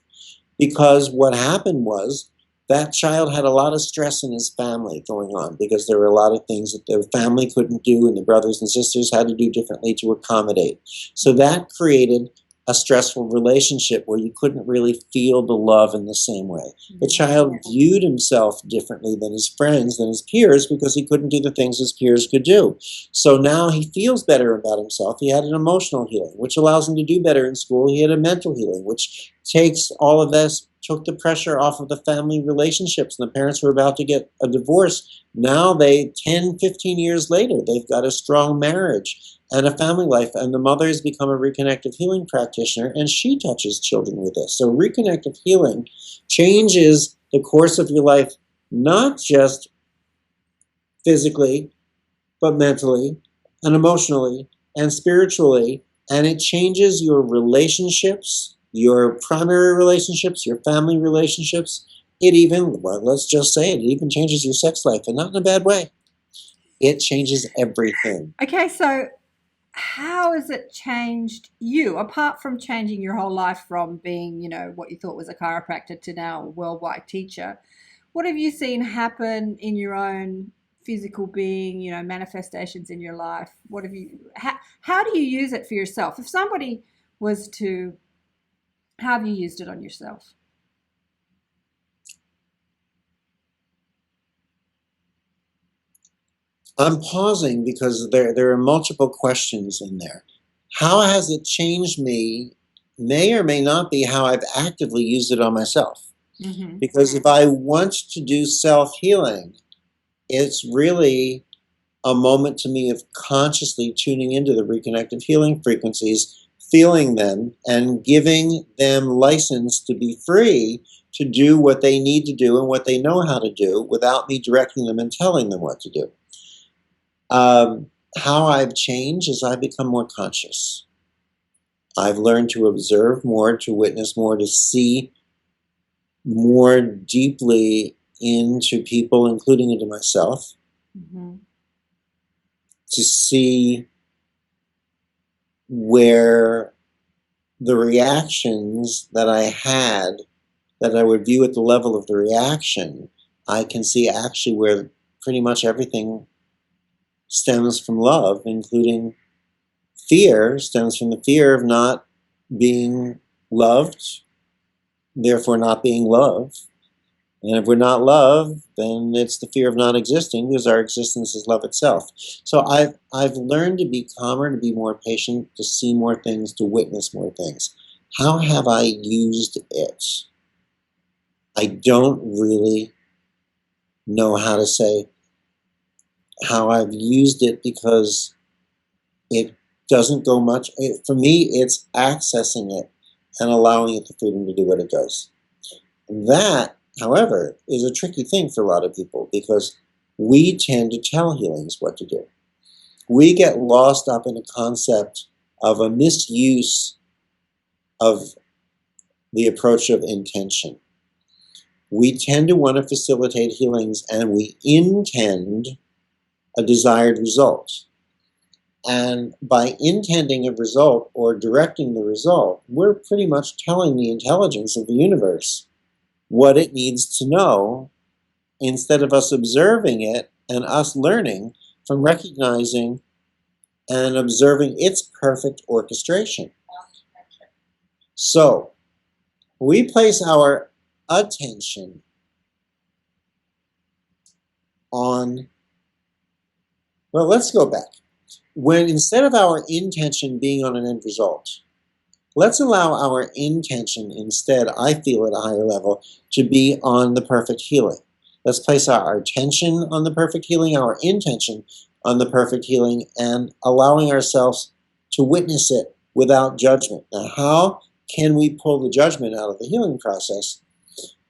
Because what happened was that child had a lot of stress in his family going on, because there were a lot of things that their family couldn't do and the brothers and sisters had to do differently to accommodate. So that created a stressful relationship where you couldn't really feel the love in the same way. The child viewed himself differently than his friends, than his peers, because he couldn't do the things his peers could do. So now he feels better about himself. He had an emotional healing, which allows him to do better in school. He had a mental healing, which takes all of this, took the pressure off of the family relationships. And the parents were about to get a divorce. Now 10, 15 years later, they've got a strong marriage and a family life, and the mother has become a Reconnective Healing practitioner, and she touches children with this. So Reconnective Healing changes the course of your life, not just physically, but mentally and emotionally and spiritually, and it changes your relationships, your primary relationships, your family relationships. It even, well, let's just say it even changes your sex life, and not in a bad way. It changes everything. Okay, so how has it changed you, apart from changing your whole life from being, what you thought was a chiropractor to now a worldwide teacher? What have you seen happen in your own physical being, manifestations in your life? How do you use it for yourself? If somebody was to, how have you used it on yourself? I'm pausing because there are multiple questions in there. How has it changed me may or may not be how I've actively used it on myself. Mm-hmm. Because if I want to do self-healing, it's really a moment to me of consciously tuning into the reconnective healing frequencies, feeling them, and giving them license to be free to do what they need to do and what they know how to do without me directing them and telling them what to do. How I've changed is I've become more conscious. I've learned to observe more, to witness more, to see more deeply into people, including into myself, Mm-hmm. to see where the reactions that I had, that I would view at the level of the reaction, I can see actually where pretty much everything stems from love, including fear, stems from the fear of not being loved, therefore not being loved. And if we're not love, then it's the fear of not existing, because our existence is love itself. So I've learned to be calmer, to be more patient, to see more things, to witness more things. How have I used it? I don't really know how to say how I've used it, because it doesn't go much. For me, it's accessing it and allowing it the freedom to do what it does. That, however, is a tricky thing for a lot of people, because we tend to tell healings what to do. We get lost up in a concept of a misuse of the approach of intention. We tend to want to facilitate healings, and we intend a desired result. And by intending a result or directing the result, we're pretty much telling the intelligence of the universe what it needs to know, instead of us observing it and us learning from recognizing and observing its perfect orchestration. So we place our attention on, well, let's go back. When instead of our intention being on an end result, let's allow our intention instead, I feel at a higher level, to be on the perfect healing. Let's place our attention on the perfect healing, our intention on the perfect healing, and allowing ourselves to witness it without judgment. Now, how can we pull the judgment out of the healing process?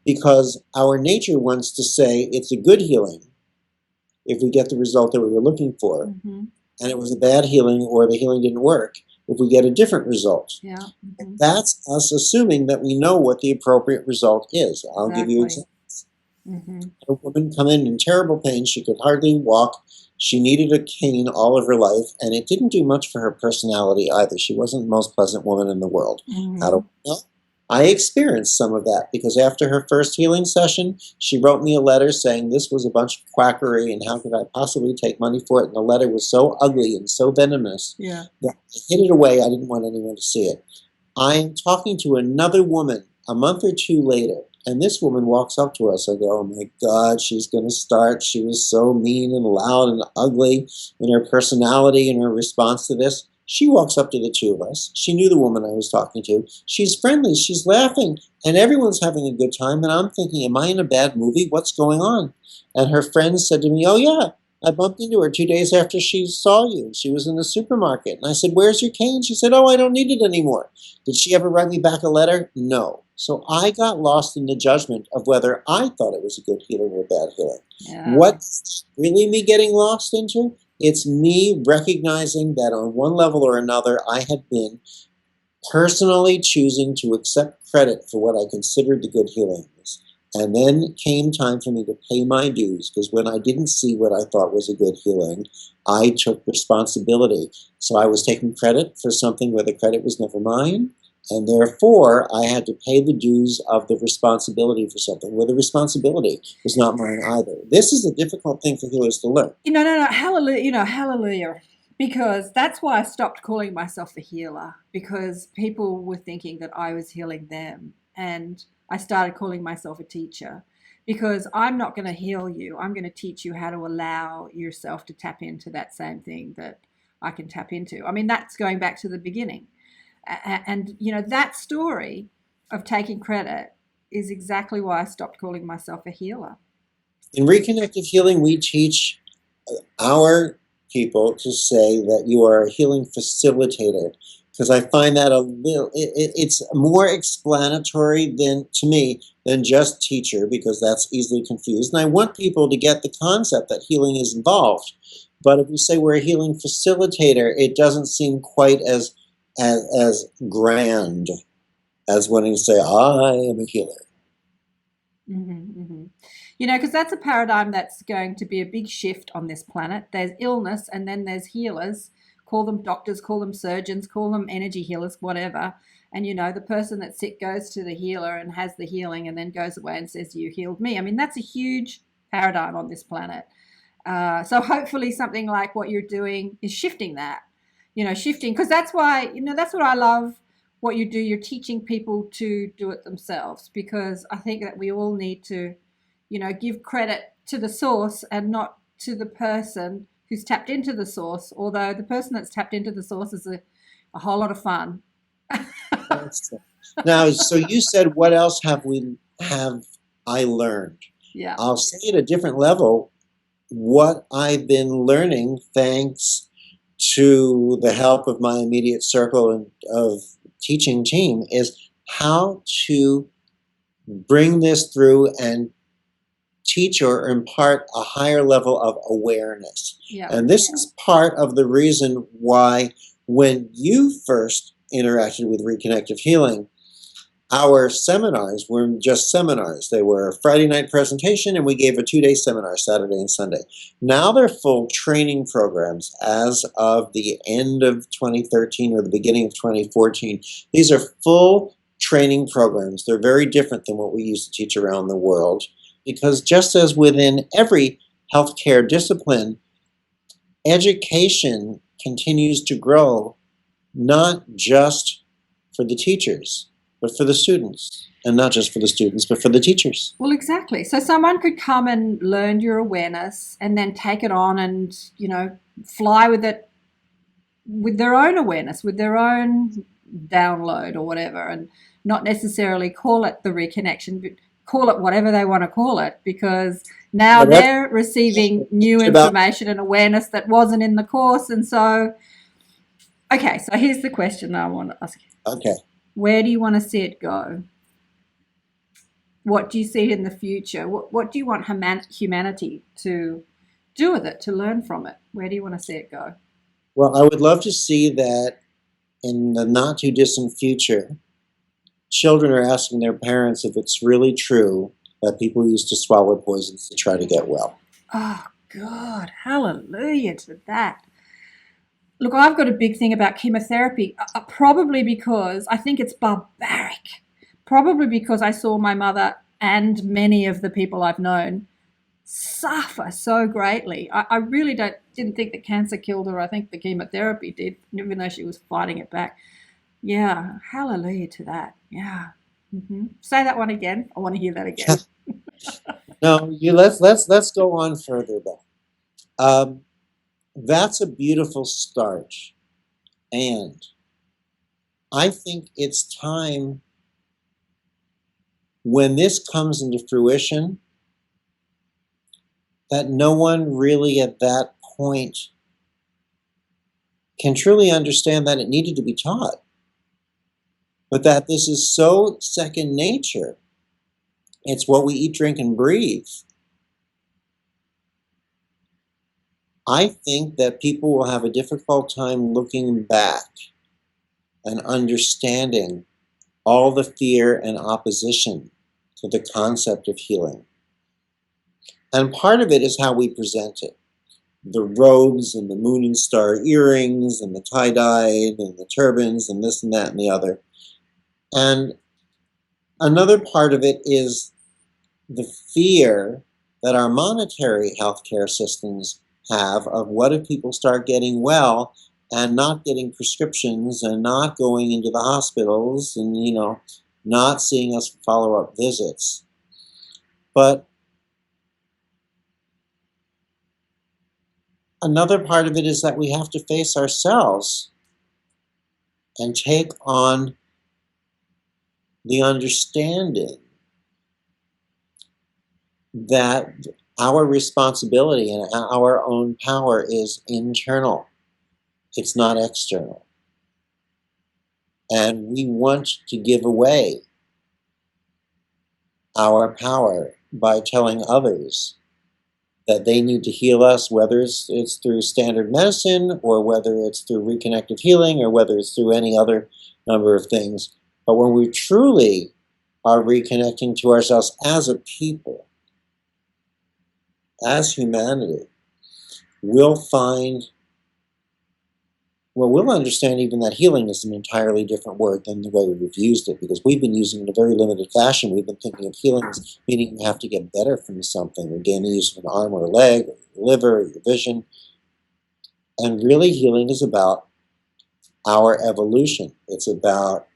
Because our nature wants to say it's a good healing if we get the result that we were looking for, Mm-hmm. and it was a bad healing, or the healing didn't work if we get a different result. Yeah. Mm-hmm. That's us assuming that we know what the appropriate result is. I'll give you examples. Mm-hmm. A woman come in terrible pain. She could hardly walk. She needed a cane all of her life, and it didn't do much for her personality either. She wasn't the most pleasant woman in the world. Mm-hmm. How do I know? I experienced some of that, because after her first healing session, she wrote me a letter saying this was a bunch of quackery and how could I possibly take money for it. And the letter was so ugly and so venomous Yeah. that I hid it away. I didn't want anyone to see it. I'm talking to another woman a month or two later, and this woman walks up to us. I go, oh my God, she's going to start. She was so mean and loud and ugly in her personality and her response to this. She walks up to the two of us. She knew the woman I was talking to. She's friendly. She's laughing. And everyone's having a good time. And I'm thinking, am I in a bad movie? What's going on? And her friend said to me, oh, yeah, I bumped into her 2 days after she saw you. She was in the supermarket. And I said, where's your cane? She said, oh, I don't need it anymore. Did she ever write me back a letter? No. So I got lost in the judgment of whether I thought it was a good healing or a bad healing. Yeah. What's really me getting lost into? It's me recognizing that on one level or another, I had been personally choosing to accept credit for what I considered the good healing was. And then came time for me to pay my dues, because when I didn't see what I thought was a good healing, I took responsibility. So I was taking credit for something where the credit was never mine. And therefore, I had to pay the dues of the responsibility for something where the responsibility was not mine either. This is a difficult thing for healers to learn. No, hallelujah, hallelujah. Because that's why I stopped calling myself a healer, because people were thinking that I was healing them. And I started calling myself a teacher, because I'm not going to heal you. I'm going to teach you how to allow yourself to tap into that same thing that I can tap into. I mean, that's going back to the beginning. And that story of taking credit is exactly why I stopped calling myself a healer. In Reconnective Healing, we teach our people to say that you are a healing facilitator, because I find that it's more explanatory to me than just teacher, because that's easily confused. And I want people to get the concept that healing is involved. But if you say we're a healing facilitator, it doesn't seem quite as grand as when you say, I am a healer. Mm-hmm, mm-hmm. You know, because that's a paradigm that's going to be a big shift on this planet. There's illness, and then there's healers. Call them doctors, call them surgeons, call them energy healers, whatever. And, you know, the person that's sick goes to the healer and has the healing and then goes away and says, you healed me. I mean, that's a huge paradigm on this planet. So hopefully something like what you're doing is shifting that, you know, because that's why, you know, that's what I love what you do. You're teaching people to do it themselves, because I think that we all need to, you know, give credit to the source and not to the person who's tapped into the source, although the person that's tapped into the source is a whole lot of fun. Now, so you said, what else have I learned? Yeah. I'll say at a different level, what I've been learning, thanks to the help of my immediate circle of teaching team, is how to bring this through and teach or impart a higher level of awareness. Yeah. And this is part of the reason why, when you first interacted with Reconnective Healing, our seminars weren't just seminars. They were a Friday night presentation, and we gave a 2-day seminar, Saturday and Sunday. Now they're full training programs as of the end of 2013 or the beginning of 2014. These are full training programs. They're very different than what we used to teach around the world, because just as within every healthcare discipline, education continues to grow, not just for the teachers, but for the students. And not just for the students, but for the teachers. Well, exactly. So someone could come and learn your awareness and then take it on and, you know, fly with it with their own awareness, with their own download or whatever, and not necessarily call it the reconnection, but call it whatever they want to call it, because now they're receiving new information and awareness that wasn't in the course. And so, okay, so here's the question that I want to ask you. Okay. Where do you want to see it go? What do you see in the future? What do you want humanity to do with it, to learn from it? Where do you want to see it go? Well, I would love to see that in the not too distant future, children are asking their parents if it's really true that people used to swallow poisons to try to get well. Oh, God, hallelujah to that. Look, I've got a big thing about chemotherapy, probably because I think it's barbaric, probably because I saw my mother and many of the people I've known suffer so greatly. I really didn't think that cancer killed her. I think the chemotherapy did, even though she was fighting it back. Yeah, hallelujah to that. Yeah. Mm-hmm. Say that one again. I want to hear that again. No, let's go on further though. That's a beautiful start, and I think it's time, when this comes into fruition, that no one really at that point can truly understand that it needed to be taught, but that this is so second nature. It's what we eat, drink, and breathe. I think that people will have a difficult time looking back and understanding all the fear and opposition to the concept of healing. And part of it is how we present it. The robes and the moon and star earrings and the tie-dyed and the turbans and this and that and the other. And another part of it is the fear that our monetary healthcare systems have of what if people start getting well and not getting prescriptions and not going into the hospitals and, you know, not seeing us for follow-up visits. But another part of it is that we have to face ourselves and take on the understanding that our responsibility and our own power is internal. It's not external. And we want to give away our power by telling others that they need to heal us, whether it's through standard medicine or whether it's through reconnective healing or whether it's through any other number of things. But when we truly are reconnecting to ourselves as a people, as humanity, we'll understand even that healing is an entirely different word than the way we've used it, because we've been using it in a very limited fashion. We've been thinking of healing as meaning you have to get better from something, or gain the use of an arm or a leg, or your liver, or your vision. And really, healing is about our evolution. It's about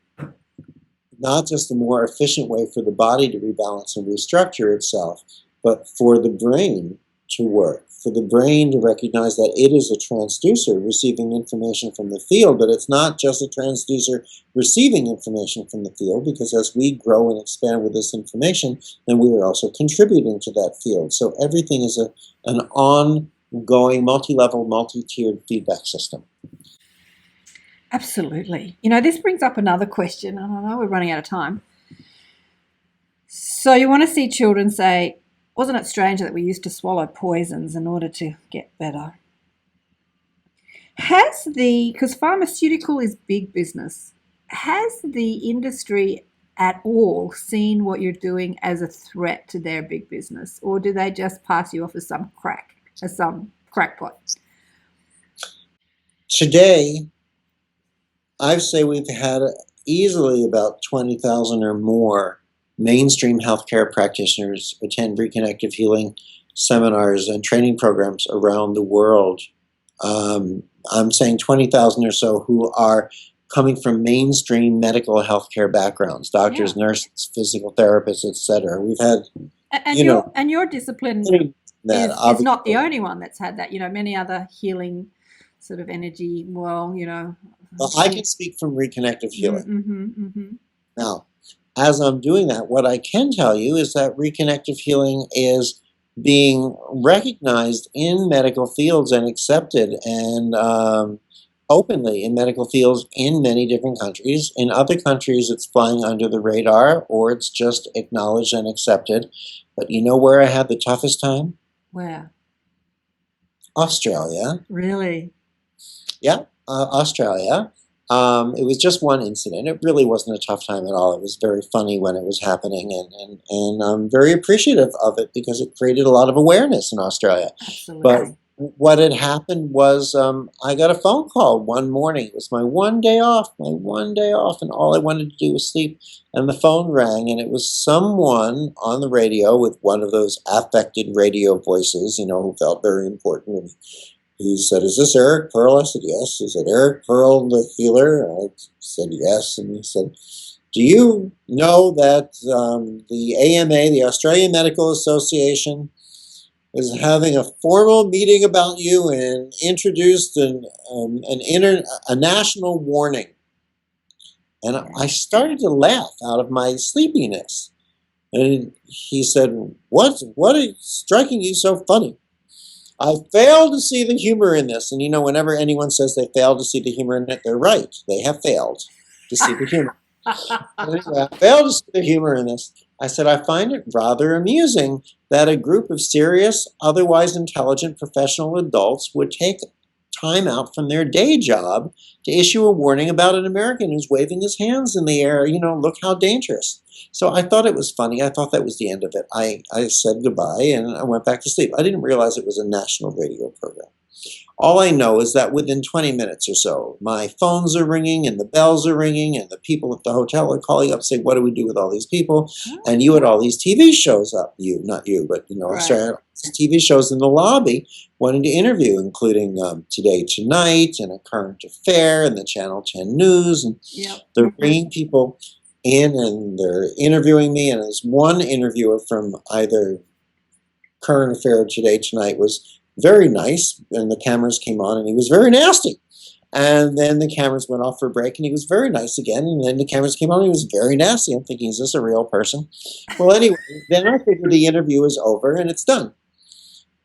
not just a more efficient way for the body to rebalance and restructure itself, but for the brain to work, for the brain to recognize that it is a transducer receiving information from the field, but it's not just a transducer receiving information from the field, because as we grow and expand with this information, then we are also contributing to that field. So everything is an ongoing, multi-level, multi-tiered feedback system. Absolutely. This brings up another question, and I know we're running out of time. So you want to see children say, wasn't it strange that we used to swallow poisons in order to get better? Because pharmaceutical is big business, has the industry at all seen what you're doing as a threat to their big business, or do they just pass you off as some crackpot? Today, I'd say we've had easily about 20,000 or more mainstream healthcare practitioners attend reconnective healing seminars and training programs around the world. I'm saying 20,000 or so who are coming from mainstream medical healthcare backgrounds, doctors, nurses, physical therapists, etc. We've had, and your discipline is not the only one that's had that. Many other healing sort of energy. Well, I can speak from reconnective healing. Now, as I'm doing that, what I can tell you is that reconnective healing is being recognized in medical fields and accepted and openly in medical fields in many different countries. In other countries, it's flying under the radar, or it's just acknowledged and accepted. But you know where I had the toughest time? Where? Australia. Really? Yeah, Australia. It was just one incident. It really wasn't a tough time at all. It was very funny when it was happening, and I'm very appreciative of it because it created a lot of awareness in Australia. Absolutely. But what had happened was I got a phone call one morning. It was my one day off, and all I wanted to do was sleep. And the phone rang, and it was someone on the radio with one of those affected radio voices, who felt very important. And he said, "Is this Eric Pearl?" I said, "Yes." He said, "Eric Pearl, the healer?" I said, "Yes." And he said, "Do you know that the AMA, the Australian Medical Association, is having a formal meeting about you and introduced a national warning?" And I started to laugh out of my sleepiness. And he said, "What is striking you so funny?" "I fail to see the humor in this." And whenever anyone says they fail to see the humor in it, they're right. They have failed to see the humor. Anyway, I failed to see the humor in this. I said, "I find it rather amusing that a group of serious, otherwise intelligent professional adults would take time out from their day job to issue a warning about an American who's waving his hands in the air. Look how dangerous." So I thought it was funny. I thought that was the end of it. I said goodbye and I went back to sleep. I didn't realize it was a national radio program. All I know is that within 20 minutes or so, my phones are ringing and the bells are ringing and the people at the hotel are calling up saying, "What do we do with all these people?" And you had all these TV shows up, not you, but Australia, TV shows in the lobby wanting to interview, including Today Tonight and A Current Affair and the Channel 10 News. And they're bringing people in and they're interviewing me. And as one interviewer from either Current Affair or Today Tonight was very nice, and the cameras came on, and he was very nasty. And then the cameras went off for a break, and he was very nice again. And then the cameras came on, and he was very nasty. I'm thinking, is this a real person? Well, anyway, then I figured the interview is over, and it's done.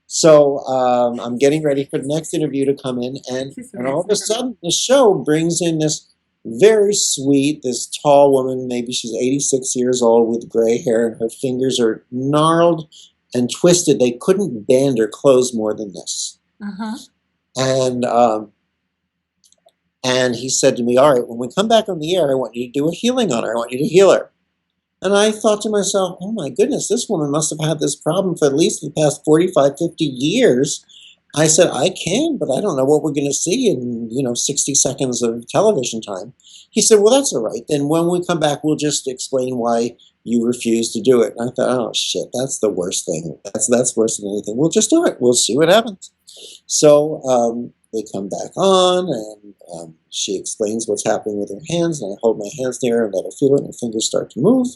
So I'm getting ready for the next interview to come in, and all of a sudden the show brings in this very sweet, this tall woman, maybe she's 86 years old with gray hair, and her fingers are gnarled and twisted. They couldn't bend or close more than this. Uh-huh. And he said to me, all right, when we come back on the air, I want you to do a healing on her. I want you to heal her. And I thought to myself, oh my goodness, this woman must have had this problem for at least the past 45, 50 years. I said, I can, but I don't know what we're going to see in, 60 seconds of television time. He said, well, that's all right. Then when we come back, we'll just explain why you refused to do it. And I thought, oh shit, that's the worst thing. That's worse than anything. We'll just do it. We'll see what happens. So they come back on, and she explains what's happening with her hands, and I hold my hands near her and let her feel it, and her fingers start to move.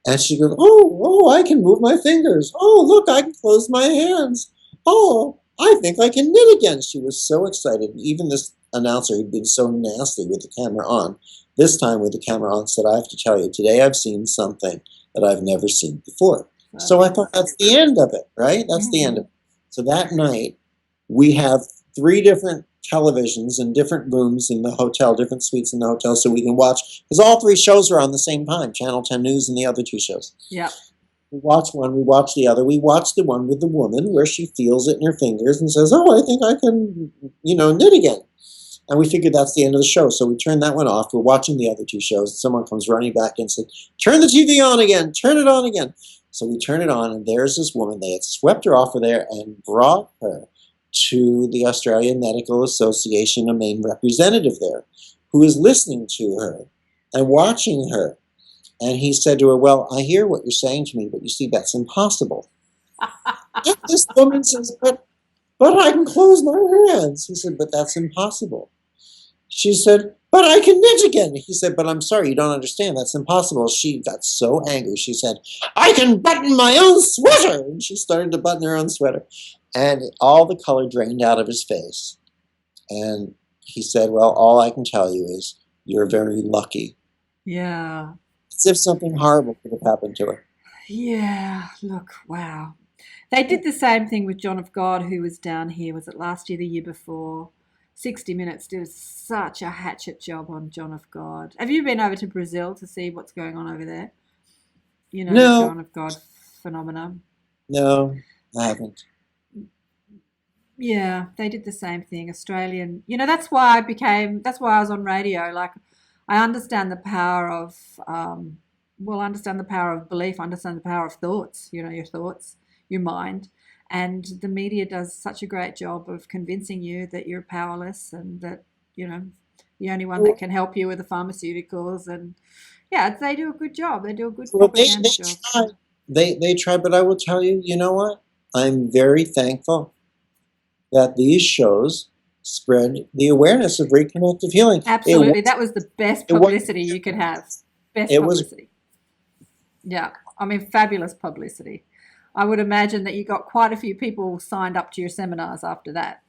And she goes, oh, I can move my fingers. Oh, look, I can close my hands. Oh, I think I can knit again. She was so excited. Even this announcer who'd been so nasty with the camera on, this time with the camera on, said, I have to tell you, today I've seen something that I've never seen before. Wow. So I thought, that's the end of it, right? That's the end of it. So that night, we have 3 different televisions in different rooms in the hotel, different suites in the hotel, so we can watch, because all 3 shows are on the same time, Channel 10 News and the other 2 shows. Yeah. We watch one, we watch the other. We watch the one with the woman where she feels it in her fingers and says, oh, I think I can, knit again. And we figured that's the end of the show, so we turn that one off. We're watching the other 2 shows. Someone comes running back and says, turn the TV on again, turn it on again. So we turn it on, and there's this woman. They had swept her off of there and brought her to the Australian Medical Association, a main representative there, who is listening to her and watching her. And he said to her, well, I hear what you're saying to me, but you see, that's impossible. And this woman says, but I can close my hands. He said, but that's impossible. She said, but I can knit again. He said, but I'm sorry, you don't understand. That's impossible. She got so angry. She said, I can button my own sweater. And she started to button her own sweater. And all the color drained out of his face. And he said, well, all I can tell you is you're very lucky. Yeah. As if something horrible could have happened to her. Yeah. Look, wow. They did the same thing with John of God, who was down here. Was it last year, the year before? 60 Minutes did such a hatchet job on John of God. Have you been over to Brazil to see what's going on over there? No. The John of God phenomenon? No, I haven't. Yeah, they did the same thing. Australian, that's why I was on radio. Like, I understand the power of, I understand the power of belief, I understand the power of thoughts, your thoughts, your mind. And the media does such a great job of convincing you that you're powerless and that, the only one that can help you are the pharmaceuticals. And yeah, they do a good job. They do a good propaganda job. They try, but I will tell you, you know what? I'm very thankful that these shows spread the awareness of reconnective healing. Absolutely. That was the best publicity you could have. Best publicity. Yeah. I mean, fabulous publicity. I would imagine that you got quite a few people signed up to your seminars after that.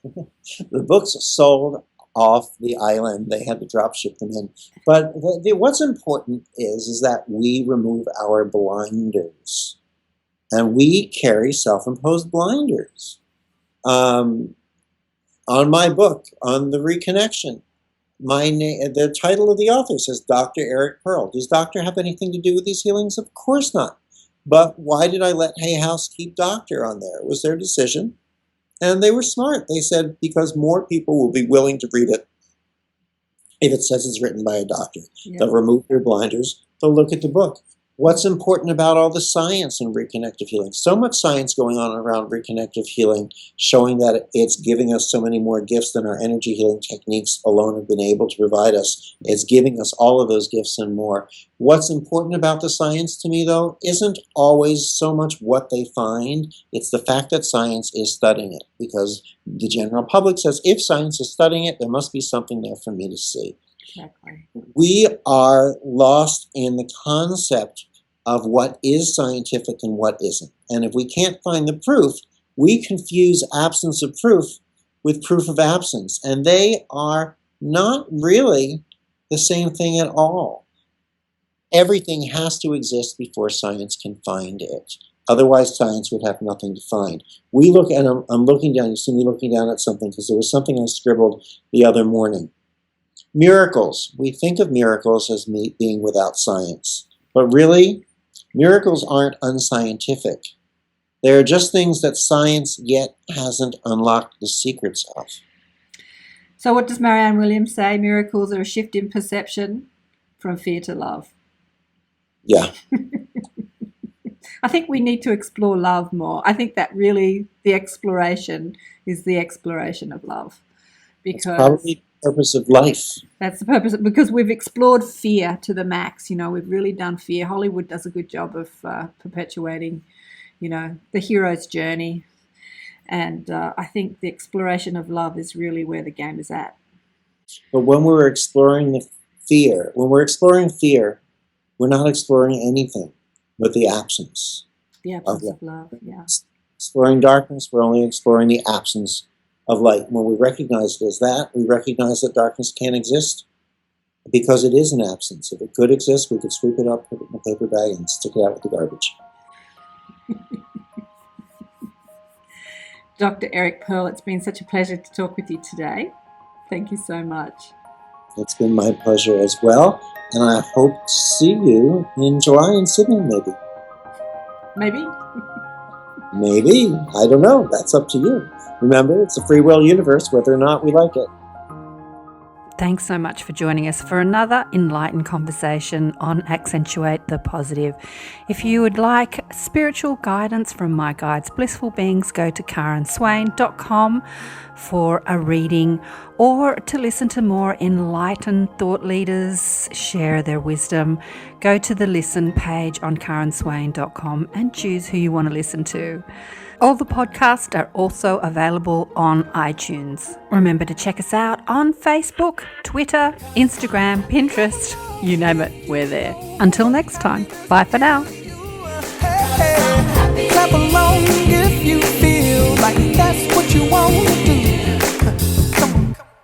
The books sold off the island. They had to drop ship them in. But what's important is that we remove our blinders. And we carry self-imposed blinders. On my book, on the Reconnection, the title of the author says Dr. Eric Pearl. Does doctor have anything to do with these healings? Of course not. But why did I let Hay House keep doctor on there? It was their decision. And they were smart. They said, because more people will be willing to read it if it says it's written by a doctor. Yeah. They'll remove their blinders. They'll look at the book. What's important about all the science in reconnective healing? So much science going on around reconnective healing, showing that it's giving us so many more gifts than our energy healing techniques alone have been able to provide us. It's giving us all of those gifts and more. What's important about the science to me, though, isn't always so much what they find. It's the fact that science is studying it, because the general public says, if science is studying it, there must be something there for me to see. Exactly. We are lost in the concept of what is scientific and what isn't. And if we can't find the proof, we confuse absence of proof with proof of absence, and they are not really the same thing at all. Everything has to exist before science can find it. Otherwise, science would have nothing to find. We look at, I'm looking down, you see me looking down at something because there was something I scribbled the other morning. Miracles. We think of miracles as being without science. But really, miracles aren't unscientific. They're just things that science yet hasn't unlocked the secrets of. So what does Marianne Williams say? Miracles are a shift in perception from fear to love. Yeah. I think we need to explore love more. I think that really the exploration is the exploration of love. Because that's probably the purpose of life. That's the purpose, because we've explored fear to the max. We've really done fear. Hollywood does a good job of perpetuating, the hero's journey. And I think the exploration of love is really where the game is at. But when we're exploring fear, we're not exploring anything but the absence. The absence of love, yeah. Exploring darkness, we're only exploring the absence of light. When we recognize it as that, we recognize that darkness can't exist because it is an absence. If it could exist, we could sweep it up, put it in a paper bag, and stick it out with the garbage. Dr. Eric Pearl, it's been such a pleasure to talk with you today. Thank you so much. It's been my pleasure as well, and I hope to see you in July in Sydney, maybe. Maybe. Maybe. I don't know. That's up to you. Remember, it's a free will universe, whether or not we like it. Thanks so much for joining us for another enlightened conversation on Accentuate the Positive. If you would like spiritual guidance from my guides, Blissful Beings, go to KarenSwain.com for a reading, or to listen to more enlightened thought leaders share their wisdom. Go to the listen page on KarenSwain.com and choose who you want to listen to. All the podcasts are also available on iTunes. Remember to check us out on Facebook, Twitter, Instagram, Pinterest, you name it, we're there. Until next time, bye for now. Clap along if you feel like that's what you want.